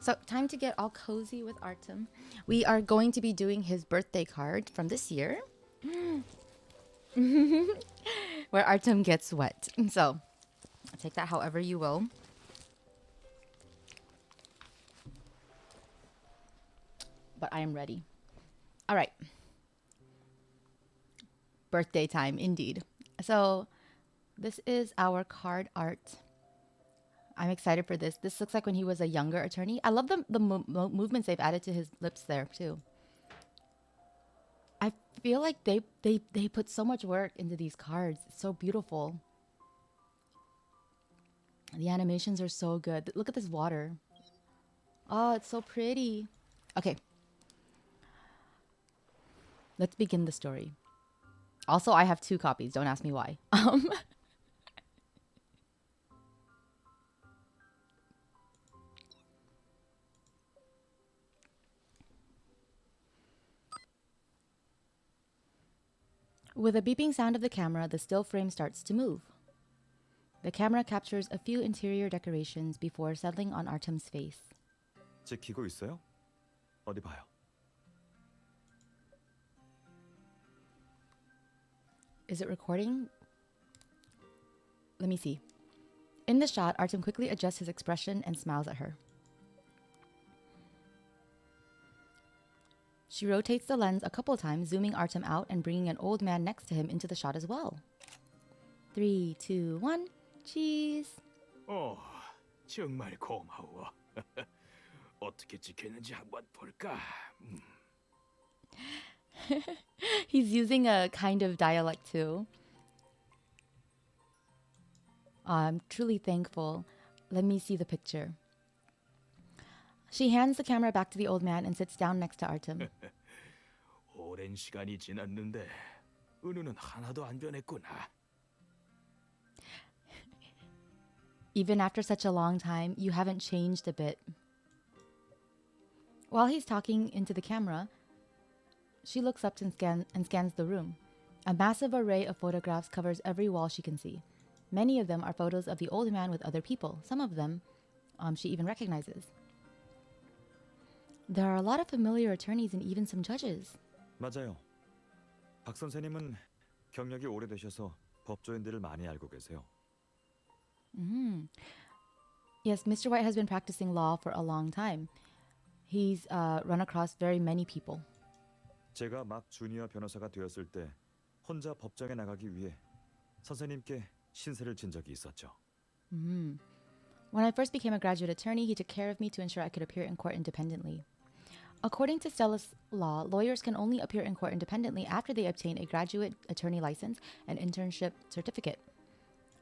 So time to get all cozy with Artem. We are going to be doing his birthday card from this year, where Artem gets wet. So take that however you will. But I am ready. All right. Birthday time, indeed. So this is our card art. I'm excited for this. This looks like when he was a younger attorney. I love the movements they've added to his lips there too. I feel like they put so much work into these cards. It's so beautiful. The animations are so good. Look at this water. Oh, it's so pretty. Okay. Let's begin the story. Also, I have 2 copies. Don't ask me why. With a beeping sound of the camera, the still frame starts to move. The camera captures a few interior decorations before settling on Artem's face. 찍히고 있어요? 어디 봐요. Is it recording? Let me see. In the shot, Artem quickly adjusts his expression and smiles at her. She rotates the lens a couple times, zooming Artem out and bringing an old man next to him into the shot as well. 3, 2, 1, cheese. 정말 고마워. 어떻게 찍혔는지 한번 볼까? He's using a kind of dialect too. I'm truly thankful. Let me see the picture. She hands the camera back to the old man and sits down next to Artem. 오랜 시간이 지났는데 은우는 하나도 안 변했구나. Even after such a long time, you haven't changed a bit. While he's talking into the camera, she looks up and scans the room. A massive array of photographs covers every wall she can see. Many of them are photos of the old man with other people. Some of them she even recognizes. There are a lot of familiar attorneys and even some judges. 맞아요. 박 선생님은 경력이 오래되셔서 법조인들을 많이 알고 계세요. Yes, Mr. White has been practicing law for a long time. He's run across very many people. 제가 막 주니어 변호사가 되었을 때 혼자 법정에 나가기 위해 선생님께 신세를 진 적이 있었죠. When I first became a graduate attorney, he took care of me to ensure I could appear in court independently. According to Stella's law, lawyers can only appear in court independently after they obtain a graduate attorney license and internship certificate.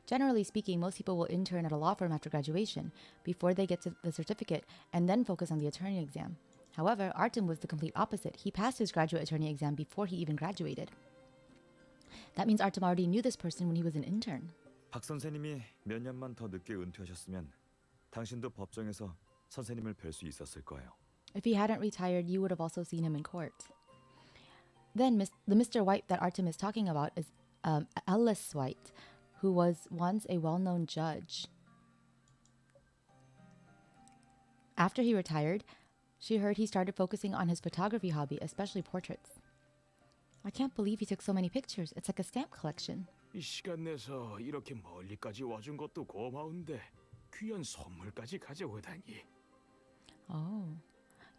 Generally speaking, most people will intern at a law firm after graduation before they get to the certificate and then focus on the attorney exam. However, Artem was the complete opposite. He passed his graduate attorney exam before he even graduated. That means Artem already knew this person when he was an intern. 박 선생님이 몇 년만 더 늦게 은퇴하셨으면 당신도 법정에서 선생님을 뵐 수 있었을 거예요. If he hadn't retired, you would have also seen him in court. Then the Mr. White that Artem is talking about is Ellis White, who was once a well-known judge. After he retired, she heard he started focusing on his photography hobby, especially portraits. I can't believe he took so many pictures. It's like a stamp collection. 이 시간 내서 이렇게 멀리까지 와준 것도 고마운데 귀한 선물까지 가져오다니. Oh.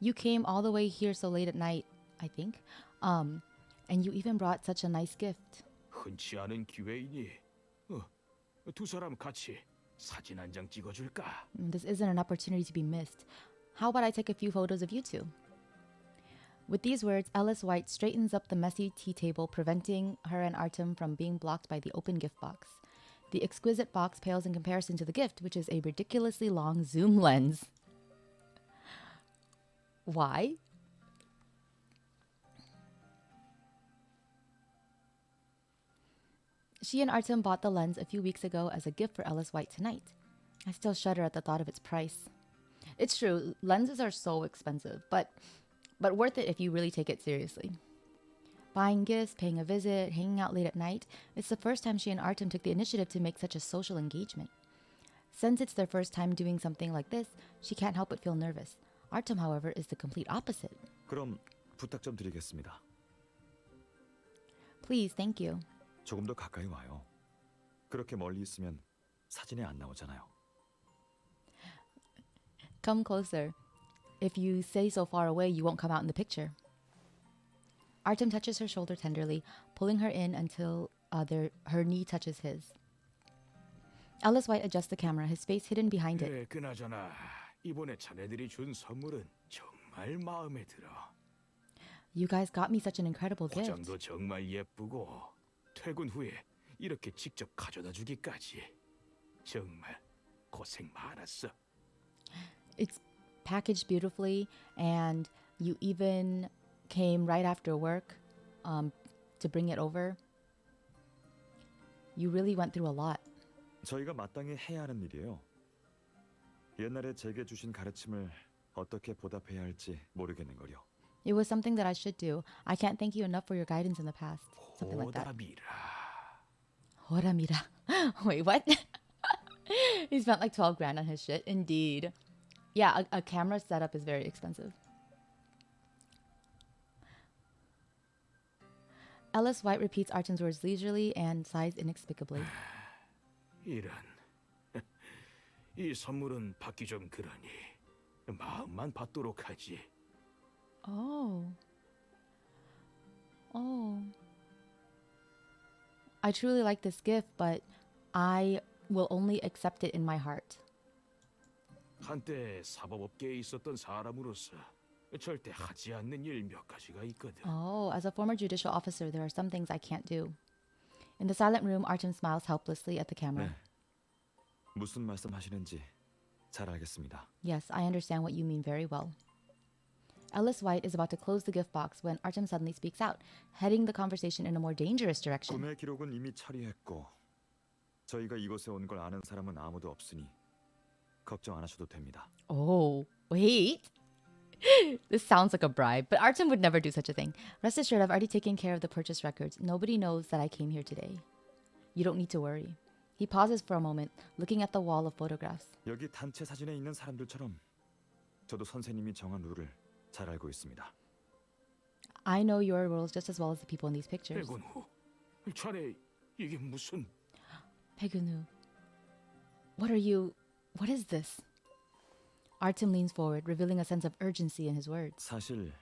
You came all the way here so late at night, I think. And you even brought such a nice gift. 흔치 않은 기회이니. 두 사람 같이 사진 한 장 찍어줄까? This isn't an opportunity to be missed. How about I take a few photos of you two? With these words, Ellis White straightens up the messy tea table, preventing her and Artem from being blocked by the open gift box. The exquisite box pales in comparison to the gift, which is a ridiculously long zoom lens. Why? She and Artem bought the lens a few weeks ago as a gift for Ellis White tonight. I still shudder at the thought of its price. It's true, lenses are so expensive, but worth it if you really take it seriously. Buying gifts, paying a visit, hanging out late at night, it's the first time she and Artem took the initiative to make such a social engagement. Since it's their first time doing something like this, she can't help but feel nervous. Artem, however, is the complete opposite. 그럼 부탁 좀 드리겠습니다. Please, thank you. 조금 더 가까이 와요. 그렇게 멀리 있으면 사진에 안 나오잖아요. Come closer. If you stay so far away, you won't come out in the picture. Artem touches her shoulder tenderly, pulling her in until her knee touches his. Ellis White adjusts the camera, his face hidden behind it. 그래, 그나저나 이번에 자네들이 준 선물은 정말 마음에 들어. You guys got me such an incredible gift. 포장도 정말 예쁘고 퇴근 후에 이렇게 직접 가져다 주기까지 정말 고생 많았어. It's packaged beautifully, and you even came right after work to bring it over. You really went through a lot. 저희가 마땅히 해야 하는 일이에요. 옛날에 제게 주신 가르침을 어떻게 보답해야 할지 모르겠는 거요. It was something that I should do. I can't thank you enough for your guidance in the past. Something like that. 호람이라. Horamira. Wait, what? He spent like 12 grand on his shit. Indeed. Yeah, a camera setup is very expensive. Ellis White repeats Artem's words leisurely and sighs inexplicably. 이런. 이 선물은 받기 좀 그러니 마음만 받도록 하지. Oh. I truly like this gift, but I will only accept it in my heart. 한때 사법업계에 있었던 사람으로서 절대 하지 않는 일 몇 가지가 있거든. Oh, as a former judicial officer, there are some things I can't do. In the silent room, Artem smiles helplessly at the camera. 네. 무슨 말씀하시는지 잘 알겠습니다. Yes, I understand what you mean very well. Ellis White is about to close the gift box when Artem suddenly speaks out, heading the conversation in a more dangerous direction. 구매 기록은 이미 처리했고 저희가 이곳에 온 걸 아는 사람은 아무도 없으니 걱정 안 하셔도 됩니다. Oh, wait. This sounds like a bribe, but Artem would never do such a thing. Rest assured, I've already taken care of the purchase records. Nobody knows that I came here today. You don't need to worry. He pauses for a moment, looking at the wall of photographs. 여기 단체 사진에 있는 사람들처럼 저도 선생님이 정한 룰을 잘 알고 있습니다. I know your rules just as well as the people in these pictures. 백은호, 자네 이게 무슨... Pegunu, what is this? Artem leans forward, revealing a sense of urgency in his words. 사실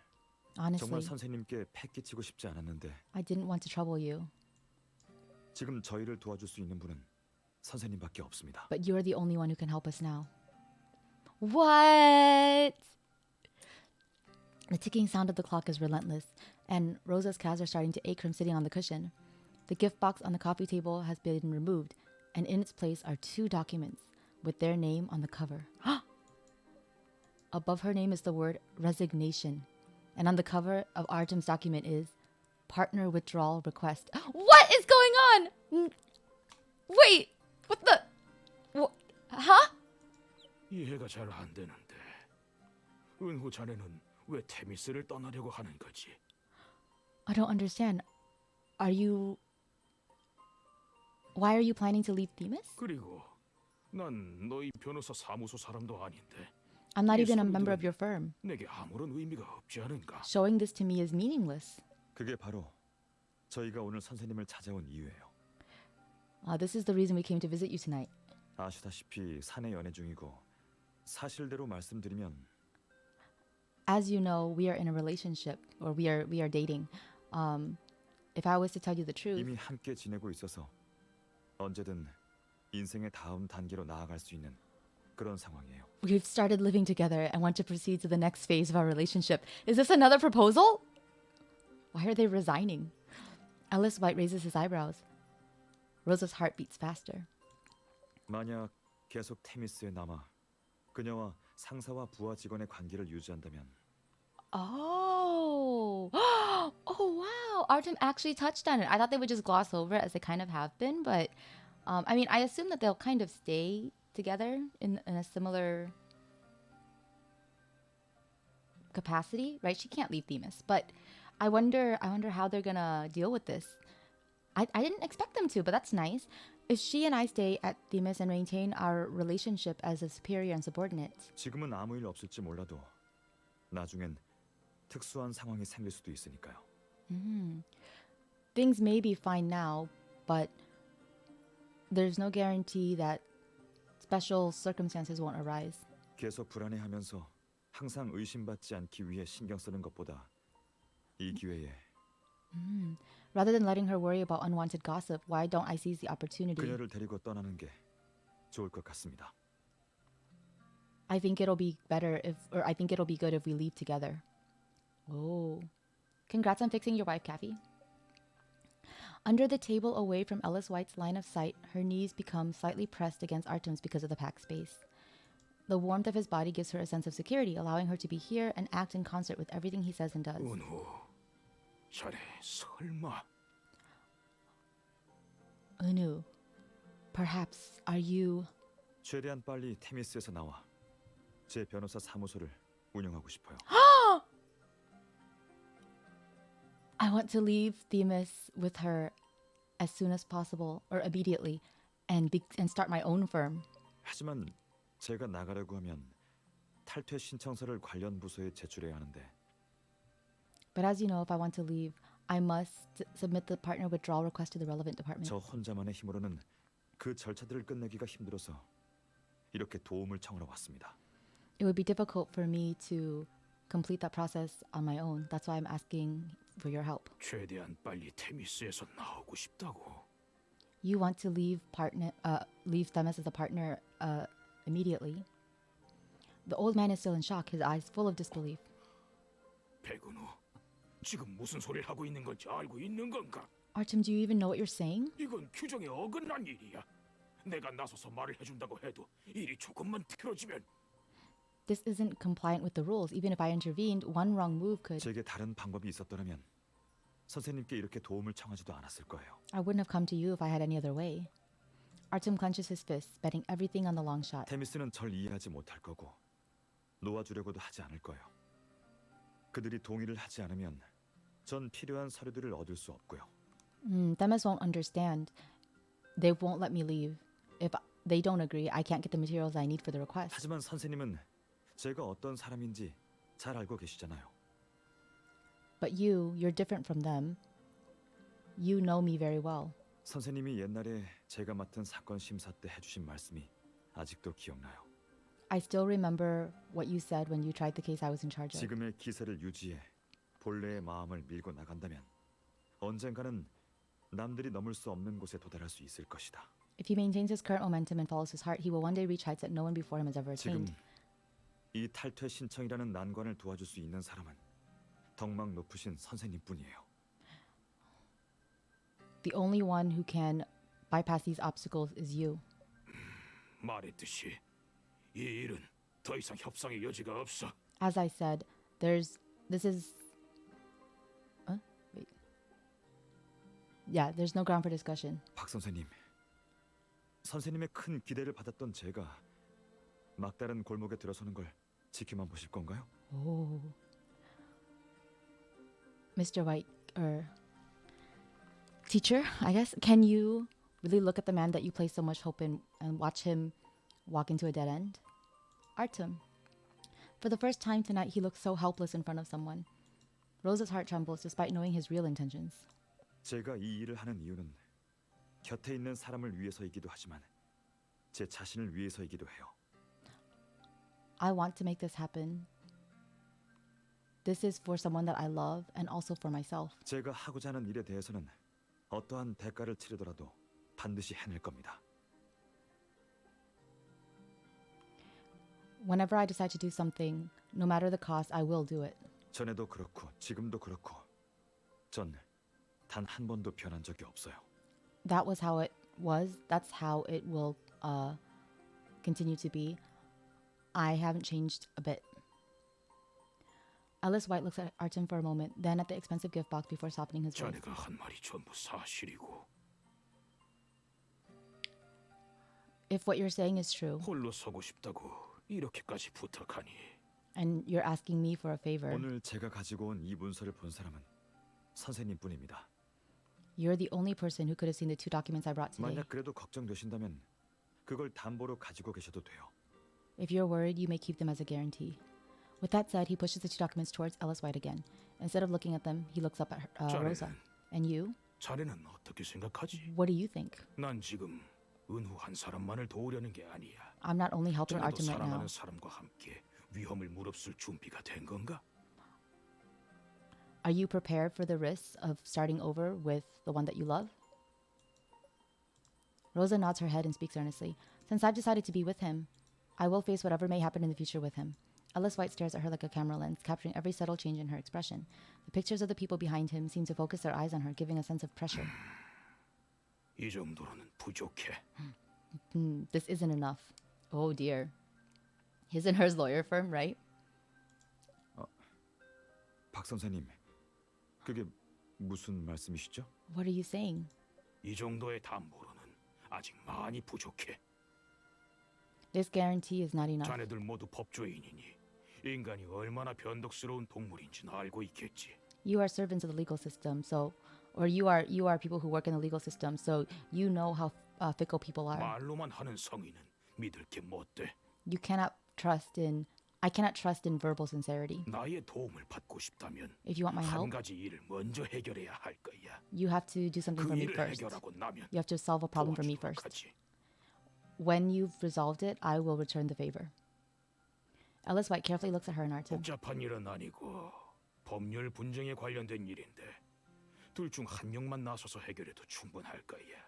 Honestly, 정말 선생님께 패 끼치고 싶지 않았는데 I didn't want to trouble you, 지금 저희를 도와줄 수 있는 분은 선생님밖에 없습니다. but you're the only one who can help us now. What? The ticking sound of the clock is relentless, and Rosa's calves are starting to ache from sitting on the cushion. The gift box on the coffee table has been removed, and in its place are two documents with their name on the cover. Above her name is the word resignation, and on the cover of Artem's document is partner withdrawal request. What is going on? Wait, what the? Huh? 이해가 잘 안 되는데 은호 자네는 왜 테미스를 떠나려고 하는 거지? I don't understand. Why are you planning to leave Themis? 그리고 난 너희 변호사 사무소 사람도 아닌데 I'm not even a member of your firm. 내게 아무런 의미가 없지 않은가? Showing this to me is meaningless. 그게 바로 저희가 오늘 선생님을 찾아온 이유예요. This is the reason we came to visit you tonight. 아시다시피 사내 연애 중이고 사실대로 말씀드리면 As you know, we are in a relationship, or we are dating. If I was to tell you the truth, 이미 함께 지내고 있어서 언제든 인생의 다음 단계로 나아갈 수 있는 그런 상황이에요. we've started living together and want to proceed to the next phase of our relationship. Is this another proposal? Why are they resigning? Ellis White raises his eyebrows. Rosa's heart beats faster. 만약 계속 테미스에 남아 그녀와 상사와 부하 직원의 관계를 유지한다면 Oh. Oh, wow. Artem actually touched on it. I thought they would just gloss over it as they kind of have been, but I mean, I assume that they'll kind of stay together in a similar capacity, right? She can't leave Themis, but I wonder how they're gonna deal with this. I didn't expect them to, but that's nice. If she and I stay at Themis and maintain our relationship as a superior and subordinate, 지금은 아무 일 없을지 몰라도 나중엔 특수한 상황이 생길 수도 있으니까요. Things may be fine now, but there's no guarantee that special circumstances won't arise. 계속 불안해하면서 항상 의심받지 않기 위해 신경 쓰는 것보다 이 기회에 Rather than letting her worry about unwanted gossip, why don't I seize the opportunity? 그녀를 데리고 떠나는 게 좋을 것 같습니다. I think it'll be good if we leave together. Oh. Congrats on fixing your wife, Kathy. Under the table away from Ellis White's line of sight, her knees become slightly pressed against Artem's because of the packed space. The warmth of his body gives her a sense of security, allowing her to be here and act in concert with everything he says and does. 은호, 자네 설마 Unu, perhaps are you... 최대한 빨리 테미스에서 나와 제 변호사 사무소를 운영하고 싶어요. I want to leave Themis with her as soon as possible or immediately and start my own firm. 하지만 제가 나가려고 하면 탈퇴 신청서를 관련 부서에 제출해야 하는데 But as you know, if I want to leave, I must submit the partner withdrawal request to the relevant department. 저 혼자만의 힘으로는 그 절차들을 끝내기가 힘들어서 이렇게 도움을 청하러 왔습니다. It would be difficult for me to complete that process on my own. That's why I'm asking for your help. 최대한 빨리 테미스에서 나오고 싶다고. You want to leave Themis as a partner immediately. The old man is still in shock, his eyes full of disbelief. 백은호, 지금 무슨 소리를 하고 있는 건지 알고 있는 건가? Artem, do you even know what you're saying? 이건 규정에 어긋난 일이야. 내가 나서서 말을 해준다고 해도 일이 조금만 틀어지면 This isn't compliant with the rules. Even if I intervened, one wrong move could... 제게 다른 방법이 있었더라면 선생님께 이렇게 도움을 청하지도 않았을 거예요. I wouldn't have come to you if I had any other way. Artem clenches his fists, betting everything on the long shot. 테미스는 절 이해하지 못할 거고 놓아주려고도 하지 않을 거예요. 그들이 동의를 하지 않으면 전 필요한 서류들을 얻을 수 없고요. Themis won't understand. They won't let me leave. If they don't agree, I can't get the materials I need for the request. 하지만 선생님은 제가 어떤 사람인지 잘 알고 계시잖아요. But you're different from them. You know me very well. 선생님이 옛날에 제가 맡은 사건 심사 때 해주신 말씀이 아직도 기억나요. I still remember what you said when you tried the case I was in charge of. 지금의 기세를 유지해 본래의 마음을 밀고 나간다면 언젠가는 남들이 넘을 수 없는 곳에 도달할 수 있을 것이다. If he maintains his current momentum and follows his heart, he will one day reach heights that no one before him has ever 지금 attained. 이 탈퇴 신청이라는 난관을 도와줄 수 있는 사람은 덕망 높으신 선생님뿐이에요. The only one who can bypass these obstacles is you. 말했듯이 이 일은 더 이상 협상의 여지가 없어. As I said, there's no ground for discussion. 박 선생님, 선생님의 큰 기대를 받았던 제가 막다른 골목에 들어서는 걸 지켜만 보실 건가요? Oh. Mr. White, or teacher, I guess, can you really look at the man that you place so much hope in and watch him walk into a dead end? Artem. For the first time tonight, he looks so helpless in front of someone. Rosa's heart trembles despite knowing his real intentions. 제가 이 일을 하는 이유는 곁에 있는 사람을 위해서이기도 하지만 제 자신을 위해서이기도 해요. I want to make this happen. This is for someone that I love and also for myself. 제가 하고자 하는 일에 대해서는 어떠한 대가를 치르더라도 반드시 해낼 겁니다. Whenever I decide to do something, no matter the cost, I will do it. 전에도 그렇고 지금도 그렇고 전 단 한 번도 변한 적이 없어요. That was how it was. That's how it will continue to be. I haven't changed a bit. Ellis White looks at Artem for a moment, then at the expensive gift box before softening his voice. 자네가 한 말이 전부 사실이고 If what you're saying is true, 홀로 서고 싶다고 이렇게까지 부탁하니 and you're asking me for a favor, 오늘 제가 가지고 온 이 문서를 본 사람은 선생님뿐입니다. you're the only person who could have seen the two documents I brought today. 만약 그래도 걱정되신다면 그걸 담보로 가지고 계셔도 돼요. If you're worried, you may keep them as a guarantee. With that said, he pushes the two documents towards Ellis White again. Instead of looking at them, he looks up at Rosa. 자네는 And you? 자네는 어떻게 생각하지? What do you think? 난 지금 은후 한 사람만을 도우려는 게 아니야. I'm not only helping 자네도 Artem right now. 사랑하는 사람과 함께 위험을 무릅쓸 준비가 된 건가? Are you prepared for the risks of starting over with the one that you love? Rosa nods her head and speaks earnestly. Since I've decided to be with him, I will face whatever may happen in the future with him. Ellis White stares at her like a camera lens, capturing every subtle change in her expression. The pictures of the people behind him seem to focus their eyes on her, giving a sense of pressure. 이 정도로는 부족해. This isn't enough. Oh dear. His and hers lawyer firm, right? 박 선생님, 그게 무슨 말씀이시죠? What are you saying? 이 정도의 담보로는 아직 많이 부족해. This guarantee is not enough. 자네들 모두 법조인이니 인간이 얼마나 변덕스러운 동물인지는 알고 있겠지. You are servants of the legal system, or you are people who work in the legal system, so you know how fickle people are. 말로만 하는 성의는 믿을 게 못 돼. I cannot trust in verbal sincerity. 나의 도움을 받고 싶다면 If you want my 한 help, 가지 일을 먼저 해결해야 할 거야. you have to do something 그 for me 일을 first. 해결하고 나면 You have to solve a problem for me 도와주도록 first. 하지. When you've resolved it, I will return the favor. Ellis White carefully looks at her and Artem. 복잡한 일은 아니고 법률 분쟁에 관련된 일인데 둘 중 한 명만 나서서 해결해도 충분할 거야.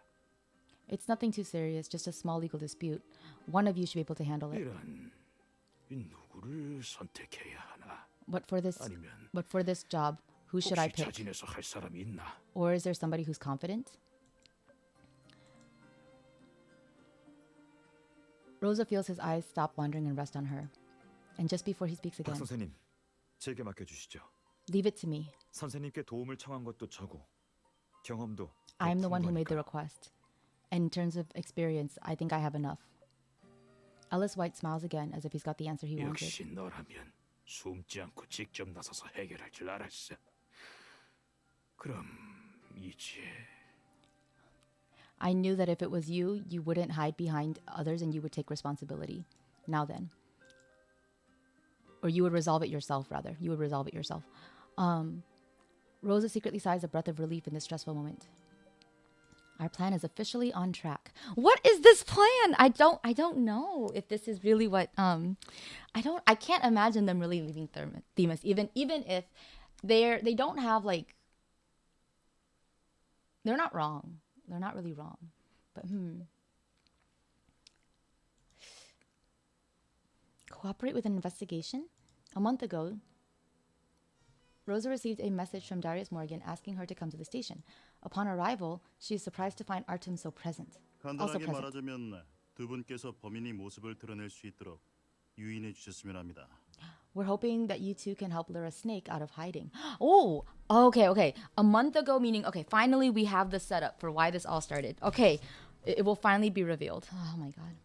It's nothing too serious, just a small legal dispute. One of you should be able to handle it. 이런 누구를 선택해야 하나? But for 아니면 this job, who should I 혹시 pick? 자진해서 할 사람이 있나? Or is there somebody who's confident? Rosa feels his eyes stop wandering and rest on her. And just before he speaks 박 again, 선생님, 제게 맡겨주시죠. leave it to me. 선생님께 도움을 청한 것도 저고 경험도 I am the one who made the 거니까요. request. And in terms of experience, I think I have enough. Ellis White smiles again as if he's got the answer he wanted. 역시 너라면 숨지 않고 직접 나서서 해결할 줄 알았어. 그럼 이제 I knew that if it was you, you wouldn't hide behind others and you would take responsibility. Now then. Or you would resolve it yourself, rather. You would resolve it yourself. Rosa secretly sighs a breath of relief in this stressful moment. Our plan is officially on track. What is this plan? I don't know if this is really what I can't imagine them really leaving Themis even if they don't have like they're not wrong. They're not really wrong. But cooperate with an investigation? A month ago, Rosa received a message from Darius Morgan asking her to come to the station. Upon arrival, she is surprised to find Artem so present. Also 간단하게 present. 말하자면 두 분께서 범인이 모습을 드러낼 수 있도록 유인해 주셨으면 합니다. We're hoping that you two can help lure a snake out of hiding. Oh, okay. A month ago, meaning, okay, finally we have the setup for why this all started. Okay, it will finally be revealed. Oh my god.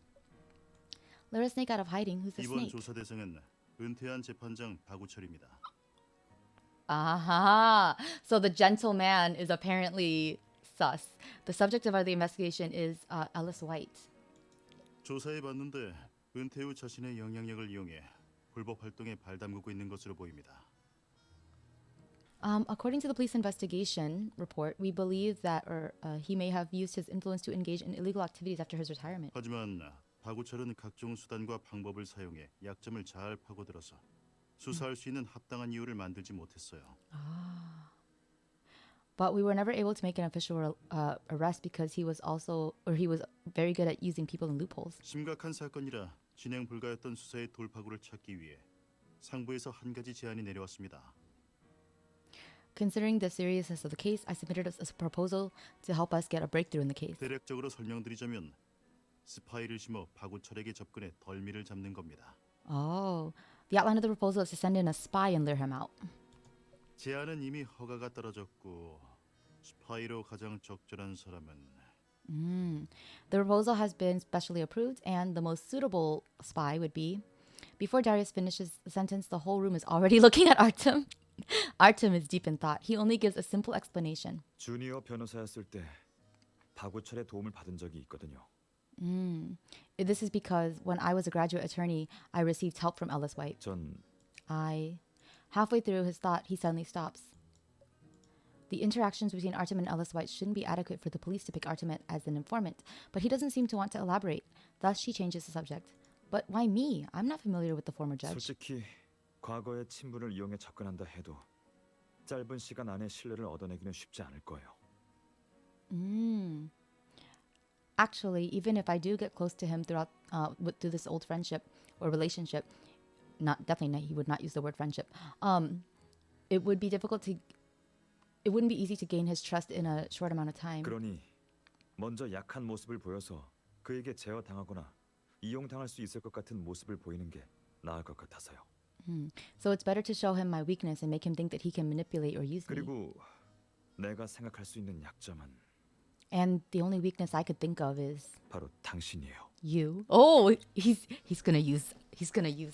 Lure a snake out of hiding? Who's the 이번 snake? 조사 대상은 은퇴한 재판장 박우철입니다. Aha. So the gentleman is apparently sus. The subject of the investigation is Ellis White. 조사해 봤는데 은퇴 후 자신의 영향력을 이용해 불법 활동에 발담그고 있는 것으로 보입니다. According to the police investigation report, we believe that he may have used his influence to engage in illegal activities after his retirement. 하지만 박우철은 각종 수단과 방법을 사용해 약점을 잘 파고들어서 수사할 수 있는 합당한 이유를 만들지 못했어요. But we were never able to make an official arrest because he was very good at using people in loopholes. 심각한 사건이라 진행 불가였던 수사의 돌파구를 찾기 위해 상부에서 한 가지 제안이 내려왔습니다. Considering the seriousness of the case, I submitted a proposal to help us get a breakthrough in the case. 대략적으로 설명드리자면 스파이를 심어 박우철에게 접근해 덜미를 잡는 겁니다. Oh, the outline of the proposal is to send in a spy and lure him out. 제안은 이미 허가가 떨어졌고 스파이로 가장 적절한 사람은 The proposal has been specially approved, and the most suitable spy would be. Before Darius finishes the sentence, the whole room is already looking at Artem. Artem is deep in thought. He only gives a simple explanation. 주니어 변호사였을 때 박우철의 도움을 받은 적이 있거든요. This is because when I was a graduate attorney, I received help from Ellis White. 전 Halfway through his thought, he suddenly stops. The interactions between Artem and Ellis White shouldn't be adequate for the police to pick Artem as an informant, but he doesn't seem to want to elaborate. Thus, she changes the subject. But why me? I'm not familiar with the former judge. 솔직히 과거의 친분을 이용해 접근한다 해도 짧은 시간 안에 신뢰를 얻어내기는 쉽지 않을 거예요. Actually, even if I do get close to him through this old friendship or relationship, he would not use the word friendship. It would be difficult to. It wouldn't be easy to gain his trust in a short amount of time. 그러니 먼저 약한 모습을 보여서 그에게 제어당하거나 이용당할 수 있을 것 같은 모습을 보이는 게 나을 것 같아서요. So it's better to show him my weakness and make him think that he can manipulate or use me. 그리고 내가 생각할 수 있는 약점은 And the only weakness I could think of is 바로 당신이에요. you. Oh, he's gonna use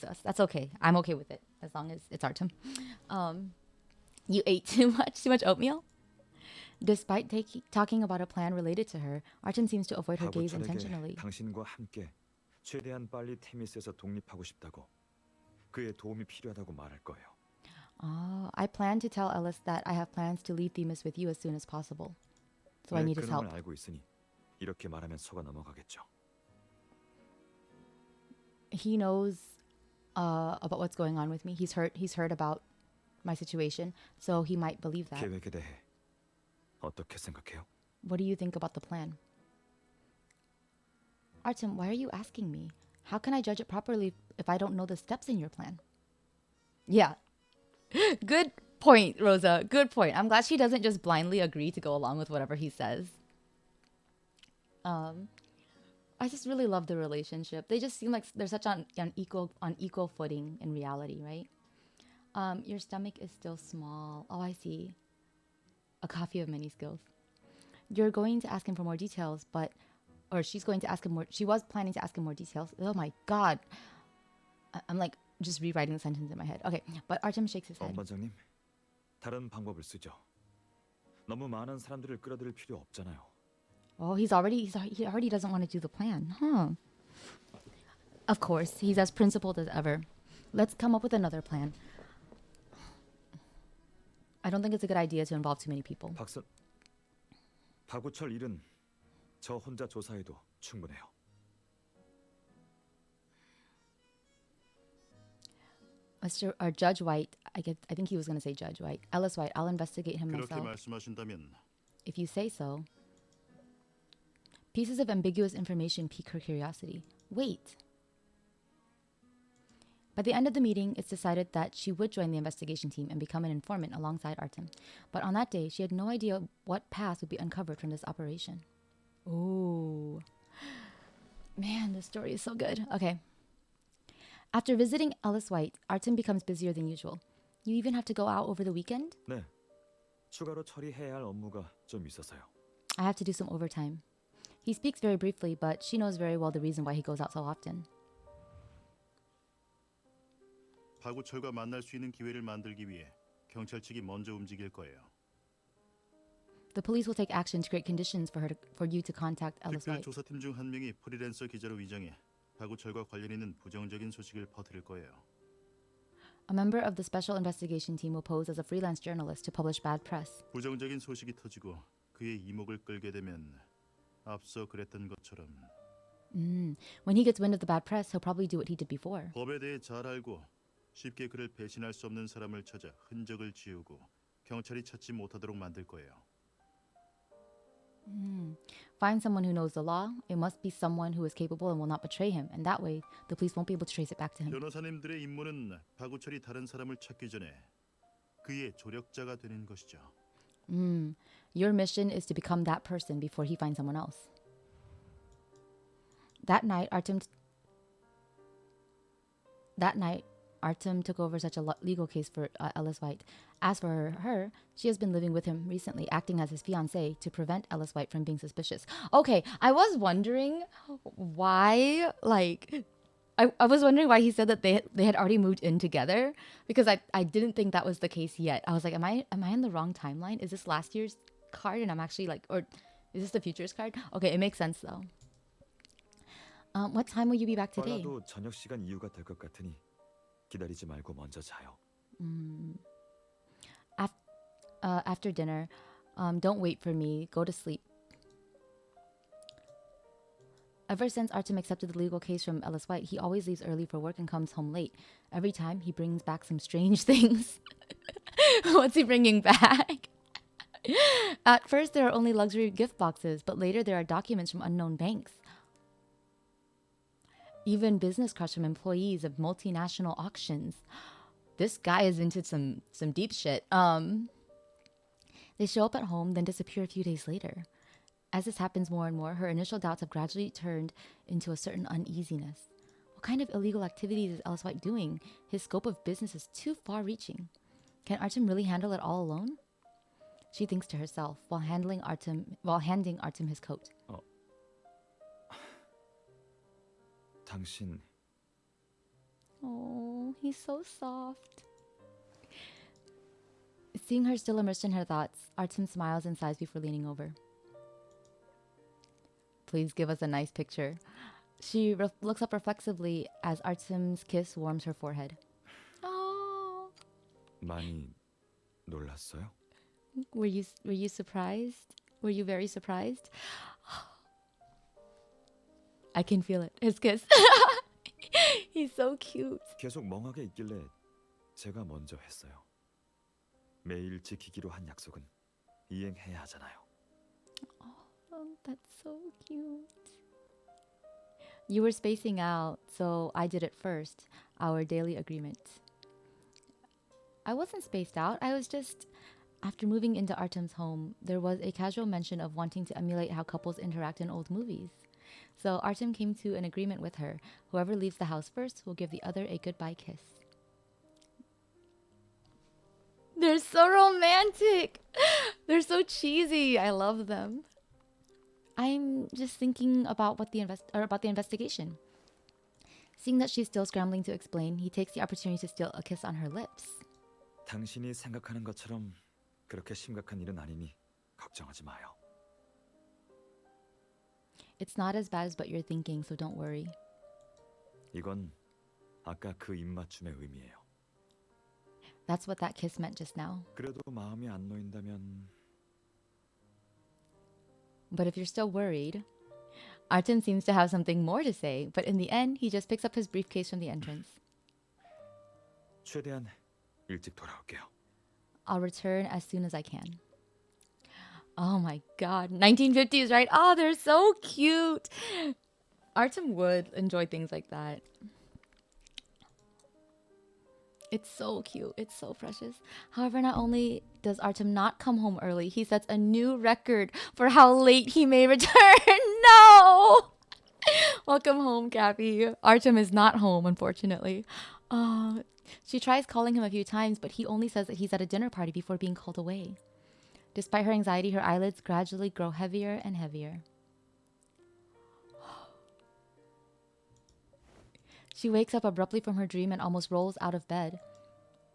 us. That's okay. I'm okay with it as long as it's Artem. You ate too much oatmeal? Despite talking about a plan related to her, Artem seems to avoid her gaze intentionally. 당신과 함께 최대한 빨리 테미스에서 독립하고 싶다고 그의 도움이 필요하다고 말할 거예요. I plan to tell Ellis that I have plans to leave Themis with you as soon as possible. So I need his help. 그놈을 알고 있으니 이렇게 말하면 속아 넘어가겠죠. He knows about what's going on with me. He's heard about my situation, so he might believe that. 계획에 대해 어떻게 생각해요? What do you think about the plan? Artem, why are you asking me? How can I judge it properly if I don't know the steps in your plan? Yeah. Good point, Rosa. Good point. I'm glad she doesn't just blindly agree to go along with whatever he says. I just really love the relationship. They just seem like they're such on equal footing in reality, right? Your stomach is still small. Oh, I see. A copy of many skills. You're going to ask him for more details, or she's going to ask him more. She was planning to ask him more details. Oh my God. I'm like just rewriting the sentence in my head. Okay, but Artem shakes his head. 반장님, 다른 방법을 쓰죠. 너무 많은 사람들을 끌어들일 필요 없잖아요. Oh, he already doesn't want to do the plan, huh? Of course, he's as principled as ever. Let's come up with another plan. I don't think it's a good idea to involve too many people. 박우철 일은 저 혼자 조사해도 충분해요. Judge White, I think he was going to say Judge White. Ellis White, I'll investigate him 그렇게 myself. 말씀하신다면 If you say so. Pieces of ambiguous information pique her curiosity. Wait. By the end of the meeting, it's decided that she would join the investigation team and become an informant alongside Artem. But on that day, she had no idea what path would be uncovered from this operation. Oh. Man, this story is so good. Okay. After visiting Ellis White, Artem becomes busier than usual. You even have to go out over the weekend? 네. 추가로 처리해야 할 업무가 좀 있어서요. I have to do some overtime. He speaks very briefly, but she knows very well the reason why he goes out so often. 박우철과 만날 수 있는 기회를 만들기 위해 경찰 측이 먼저 움직일 거예요. The police will take action to create conditions for you to contact Ellis 특별 White. 조사팀 중 한 명이 프리랜서 기자로 위장해 박우철과 관련 있는 부정적인 소식을 퍼뜨릴 거예요. A member of the special investigation team will pose as a freelance journalist to publish bad press. 부정적인 소식이 터지고 그의 이목을 끌게 되면 앞서 그랬던 것처럼 When he gets wind of the bad press, he'll probably do what he did before. 법에 대해 잘 알고 쉽게 그를 배신할 수 없는 사람을 찾아 흔적을 지우고 경찰이 찾지 못하도록 만들 거예요. Find someone who knows the law. It must be someone who is capable and will not betray him. And that way, the police won't be able to trace it back to him. 변호사님들의 임무는 박우철이 다른 사람을 찾기 전에 그의 조력자가 되는 것이죠. Your mission is to become that person before he finds someone else. That night, Artem took over such a legal case for Ellis White. As for her, she has been living with him recently, acting as his fiancée to prevent Ellis White from being suspicious. Okay, I was wondering why, I was wondering why he said that they had already moved in together, because I didn't think that was the case yet. I was like, am I in the wrong timeline? Is this last year's card and I'm actually or is this the future's card? Okay, it makes sense though. What time will you be back today? 빨라도 저녁 시간 이후가 될 것 같으니 기다리지 말고 먼저 자요. After dinner, don't wait for me. Go to sleep. Ever since Artem accepted the legal case from Ellis White, he always leaves early for work and comes home late. Every time, he brings back some strange things. What's he bringing back? At first, there are only luxury gift boxes, but later there are documents from unknown banks. Even business cards from employees of multinational auctions. This guy is into some deep shit. They show up at home, then disappear a few days later. As this happens more and more, her initial doubts have gradually turned into a certain uneasiness. What kind of illegal activities is Ellis White doing? His scope of business is too far-reaching. Can Artem really handle it all alone? She thinks to herself while handing Artem his coat. 당신 Oh, he's so soft. Seeing her still immersed in her thoughts, Artem smiles and sighs before leaning over. Please give us a nice picture. She looks up reflexively as Artem's kiss warms her forehead. Oh. 많이 놀랐어요? Were you surprised? Were you very surprised? I can feel it. His kiss. He's so cute. 계속 멍하게 있길래 제가 먼저 했어요. 매일 지키기로 한 약속은 이행해야 하잖아요. Oh, that's so cute. You were spacing out, so I did it first. Our daily agreement. I wasn't spaced out. I was just... After moving into Artem's home, there was a casual mention of wanting to emulate how couples interact in old movies. So Artem came to an agreement with her. Whoever leaves the house first will give the other a goodbye kiss. They're so romantic. They're so cheesy. I love them. I'm just thinking about about the investigation. Seeing that she's still scrambling to explain, he takes the opportunity to steal a kiss on her lips. 당신이 생각하는 것처럼 그렇게 심각한 일은 아니니 걱정하지 마요. It's not as bad as what you're thinking, so don't worry. 이건 아까 그 입맞춤의 의미예요. That's what that kiss meant just now. 그래도 마음이 안 놓인다면 But if you're still worried, Artem seems to have something more to say, but in the end, he just picks up his briefcase from the entrance. 최대한 일찍 돌아올게요. I'll return as soon as I can. Oh my god, 1950s, right? Oh, they're so cute. Artem would enjoy things like that. It's so cute. It's so precious. However, not only does Artem not come home early, he sets a new record for how late he may return. No! Welcome home, Gabby. Artem is not home, unfortunately. She tries calling him a few times, but he only says that he's at a dinner party before being called away. Despite her anxiety, her eyelids gradually grow heavier and heavier. She wakes up abruptly from her dream and almost rolls out of bed.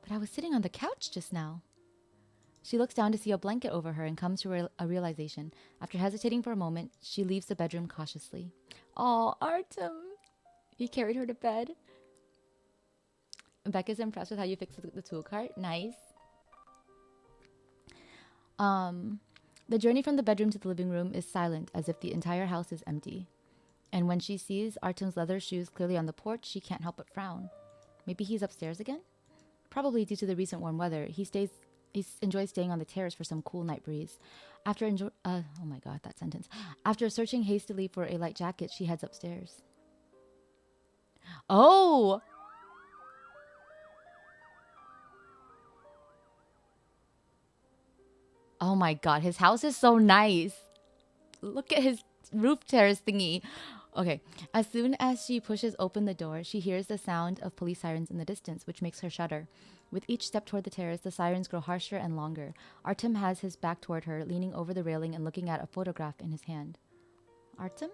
But I was sitting on the couch just now. She looks down to see a blanket over her and comes to a realization. After hesitating for a moment, she leaves the bedroom cautiously. Oh, Artem! He carried her to bed. Becca's impressed with how you fixed the tool cart. Nice. The journey from the bedroom to the living room is silent, as if the entire house is empty. And when she sees Artem's leather shoes clearly on the porch, she can't help but frown. Maybe he's upstairs again? Probably due to the recent warm weather. He enjoys staying on the terrace for some cool night breeze. After searching hastily for a light jacket, she heads upstairs. Oh! Oh my god, his house is so nice. Look at his roof terrace thingy. Okay, as soon as she pushes open the door, she hears the sound of police sirens in the distance, which makes her shudder. With each step toward the terrace, the sirens grow harsher and longer. Artem has his back toward her, leaning over the railing and looking at a photograph in his hand. Artem?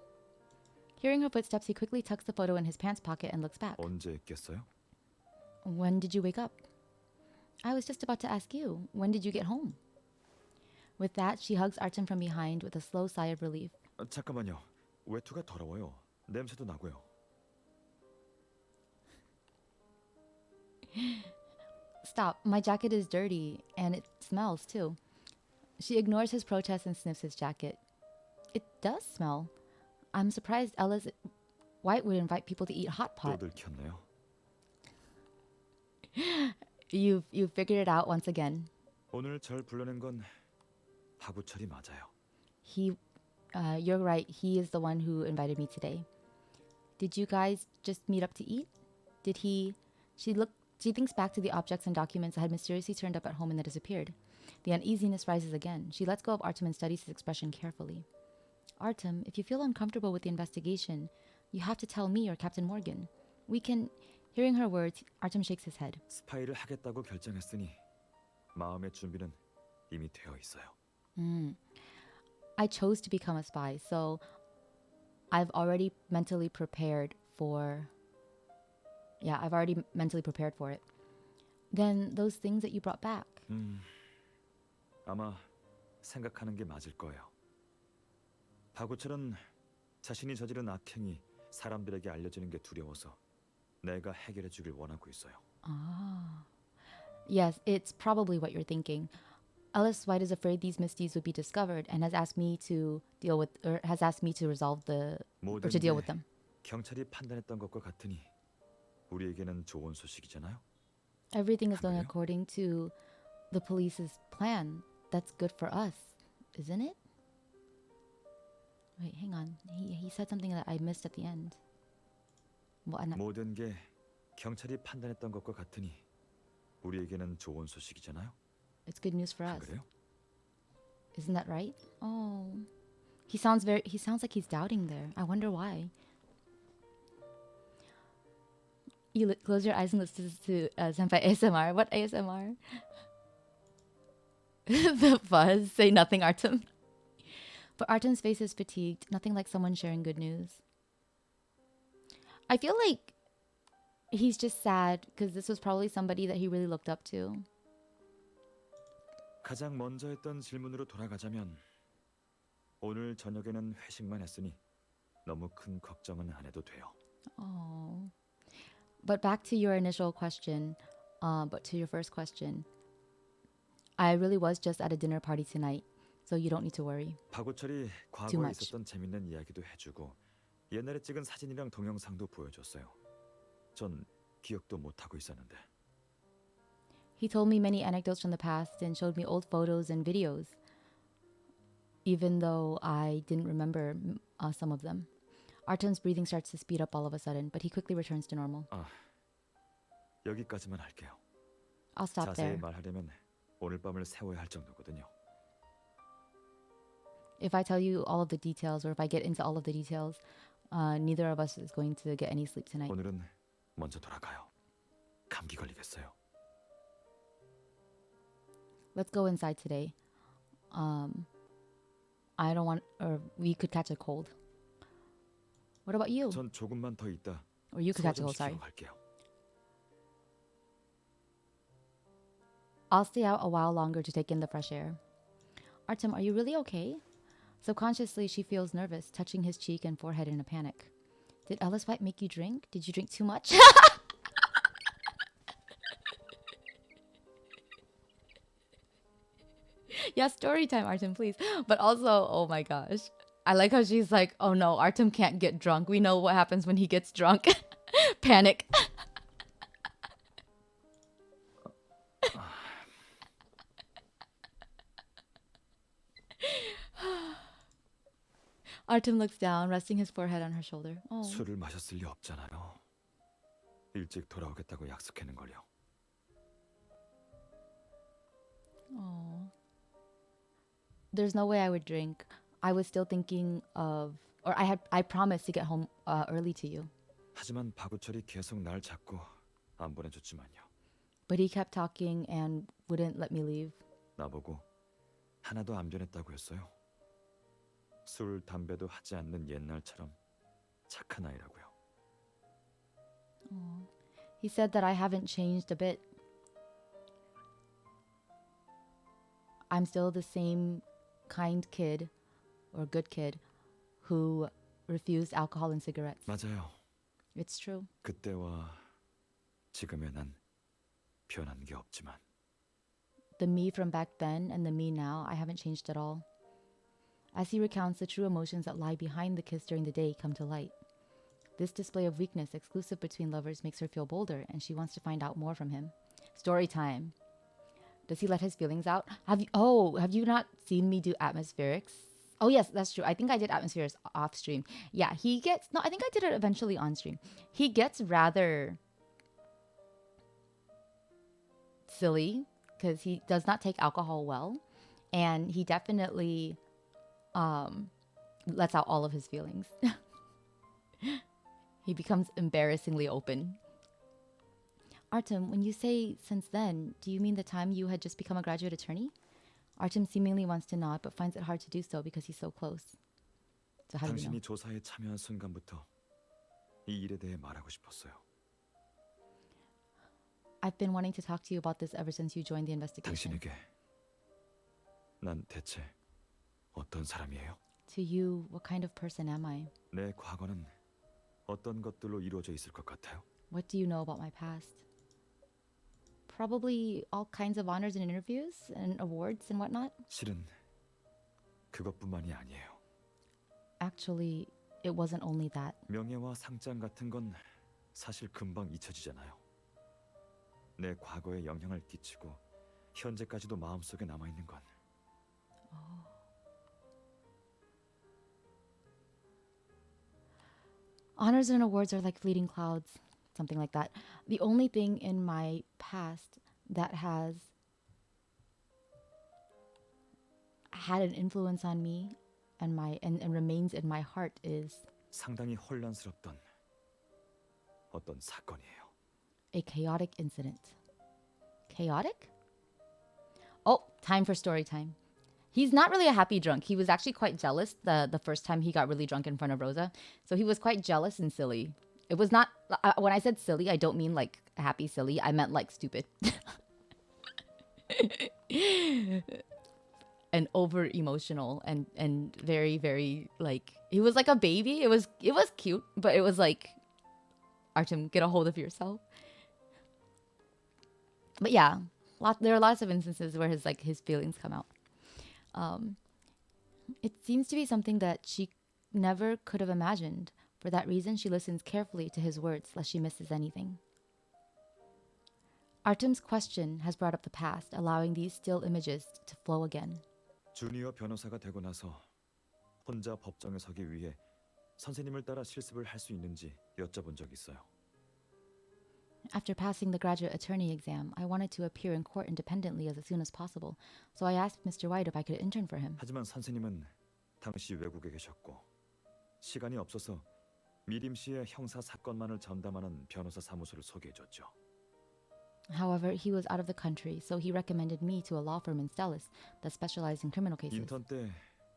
Hearing her footsteps, he quickly tucks the photo in his pants pocket and looks back. 언제 깼어요? When did you wake up? I was just about to ask you. When did you get home? With that, she hugs Artem from behind with a slow sigh of relief. 잠깐만요. 외투가 더러워요. 냄새도 나고요. Stop. My jacket is dirty and it smells too. She ignores his protest and sniffs his jacket. It does smell. I'm surprised Ellis White would invite people to eat hot 또 pot. 들켰네요. You've figured it out once again. 오늘 절 불러낸 건 박우철이 맞아요. You're right. He is the one who invited me today. Did you guys just meet up to eat? Did he? She thinks back to the objects and documents that had mysteriously turned up at home and then disappeared. The uneasiness rises again. She lets go of Artem and studies his expression carefully. Artem, if you feel uncomfortable with the investigation, you have to tell me or Captain Morgan. We can... Hearing her words, Artem shakes his head. 스파이를 하겠다고 결정했으니 마음의 준비는 이미 되어 있어요. I chose to become a spy, so I've already mentally prepared for... Yeah, I've already mentally prepared for it. Then those things that you brought back. 아마 생각하는 게 맞을 거예요. 박우철은 자신이 저지른 악행이 사람들에게 알려지는 게 두려워서 내가 해결해 주길 원하고 있어요. Yes, it's probably what you're thinking. Ellis White is afraid these misdeeds would be discovered and has asked me to deal with, or has asked me to resolve the, or 모든 to deal 게 with them. 경찰이 판단했던 것과 같으니 우리에게는 좋은 소식이잖아요. Everything is going 그래요? according to the police's plan. That's good for us, isn't it? Wait, hang on. He said something that I missed at the end. 뭐 하나? 모든 게 경찰이 판단했던 것과 같으니 우리에게는 좋은 소식이잖아요. It's good news for 안 us. 그래요? Isn't that right? Oh. He sounds like he's doubting there. I wonder why. You close your eyes and listen to Senpai ASMR. What ASMR? The buzz. Say nothing, Artem. But Artem's face is fatigued. Nothing like someone sharing good news. I feel like he's just sad because this was probably somebody that he really looked up to. 가장 먼저 했던 질문으로 돌아가자면 오늘 저녁에는 회식만 했으니 너무 큰 걱정은 안 해도 돼요. Oh. But back to your initial question, but to your first question, I really was just at a dinner party tonight, so you don't need to worry. 박우철이 과거에 much. 있었던 재밌는 이야기도 해주고 옛날에 찍은 사진이랑 동영상도 보여줬어요. 전 기억도 못하고 있었는데. He told me many anecdotes from the past and showed me old photos and videos, even though I didn't remember some of them. Artem's breathing starts to speed up all of a sudden, but he quickly returns to normal. 여기까지만 할게요. I'll stop 자세히 there. 말하려면 오늘 밤을 세워야 할 정도거든요. If I tell you all of the details, or if I get into all of the details, neither of us is going to get any sleep tonight. 오늘은 먼저 돌아가요. 감기 걸리겠어요. Let's go inside today. I don't want, or we could catch a cold. What about you? 전 조금만 더 있다. Or you could 소화 catch a 좀 cold, sorry. 시키러 갈게요. I'll stay out a while longer to take in the fresh air. Artem, are you really okay? Subconsciously, she feels nervous, touching his cheek and forehead in a panic. Did Ellis White make you drink? Did you drink too much? Yeah, story time, Artem, please. But also, oh my gosh. I like how she's like, oh no, Artem can't get drunk. We know what happens when he gets drunk. Panic. Artem looks down, resting his forehead on her shoulder. Oh. 술을 마셨을 리 없잖아요. 일찍 돌아오겠다고 약속했는걸요. Oh. There's no way I would drink. I was still thinking of, or I promised to get home early to you. 하지만 박우철이 계속 날 잡고 안 보내줬지만요. But he kept talking and wouldn't let me leave. 나보고 하나도 안 변했다고 했어요. 술, 담배도 하지 않는 옛날처럼 착한 아이라고요. Oh. He said that I haven't changed a bit. I'm still the same kind kid or good kid who refused alcohol and cigarettes. 맞아요. It's true. 그때와 지금의 난 변한 게 없지만 The me from back then and the me now, I haven't changed at all. As he recounts, the true emotions that lie behind the kiss during the day come to light. This display of weakness exclusive between lovers makes her feel bolder, and she wants to find out more from him. Story time. Does he let his feelings out? Have you not seen me do atmospherics? Oh yes, that's true. I think I did atmospherics off stream. Yeah, I think I did it eventually on stream. He gets rather silly because he does not take alcohol well, and he definitely lets out all of his feelings. He becomes embarrassingly open. Artem, when you say since then, do you mean the time you had just become a graduate attorney? Artem seemingly wants to nod, but finds it hard to do so because he's so close. So how do you know? 당신이 조사에 참여한 순간부터 이 일에 대해 말하고 싶었어요. I've been wanting to talk to you about this ever since you joined the investigation. 당신에게 난 대체 어떤 사람이에요? To you, what kind of person am I? 내 과거는 어떤 것들로 이루어져 있을 것 같아요? What do you know about my past? Probably all kinds of honors and interviews and awards and whatnot. 실은 그것뿐만이 아니에요. Actually, it wasn't only that. 명예와 상장 같은 건 사실 금방 잊혀지잖아요. 내 과거에 영향을 끼치고 현재까지도 마음속에 남아있는 건 Honors and awards are like fleeting clouds, something like that. The only thing in my past that has had an influence on me and remains in my heart is 상당히 혼란스럽던 어떤 사건이에요. a chaotic incident. Chaotic? Oh, time for story time. He's not really a happy drunk. He was actually quite jealous the first time he got really drunk in front of Rosa. So he was quite jealous and silly. It was not, when I said silly, I don't mean like happy silly. I meant like stupid. And over emotional and very, very like, he was like a baby. It was cute, but it was like, Artem, get a hold of yourself. But yeah, there are lots of instances where his feelings come out. It seems to be something that she never could have imagined. For that reason, she listens carefully to his words lest she misses anything. Artem's question has brought up the past, allowing these still images to flow again. 주니어 변호사가 되고 나서 혼자 법정에 서기 위해 선생님을 따라 실습을 할 수 있는지 여쭤본 적 있어요. After passing the graduate attorney exam, I wanted to appear in court independently as soon as possible, so I asked Mr. White if I could intern for him. 하지만 선생님은 당시 외국에 계셨고 시간이 없어서 미림시의 형사 사건만을 전담하는 변호사 사무소를 소개해줬죠. However, he was out of the country, so he recommended me to a law firm in Stellis that specialized in criminal cases. 인턴 때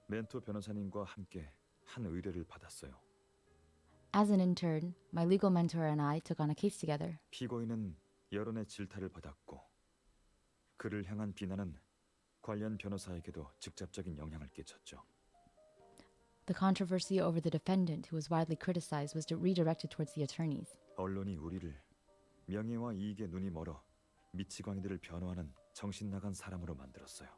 멘토 변호사님과 함께 한 의뢰를 받았어요. As an intern, my legal mentor and I took on a case together. 피고인은 여론의 질타를 받았고 그를 향한 비난은 관련 변호사에게도 직접적인 영향을 끼쳤죠. The controversy over the defendant, who was widely criticized, was redirected towards the attorneys. 언론이 우리를 명예와 이익에 눈이 멀어 미치광이들을 변호하는 정신 나간 사람으로 만들었어요.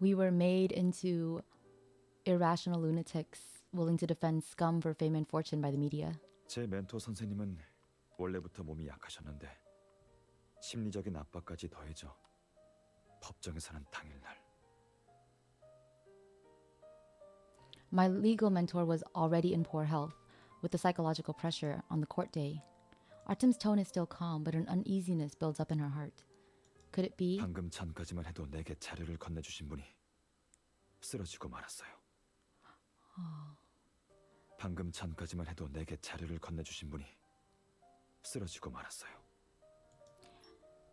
We were made into irrational lunatics, willing to defend scum for fame and fortune by the media. 제 멘토 선생님은 원래부터 몸이 약하셨는데 심리적인 압박까지 더해져 법정에서는 당일날 My legal mentor was already in poor health, with the psychological pressure on the court day. Artem's tone is still calm, but an uneasiness builds up in her heart. Could it be? 방금 전까지만 해도 내게 자료를 건네주신 분이 쓰러지고 말았어요. 방금 전까지만 해도 내게 자료를 건네주신 분이 쓰러지고 말았어요.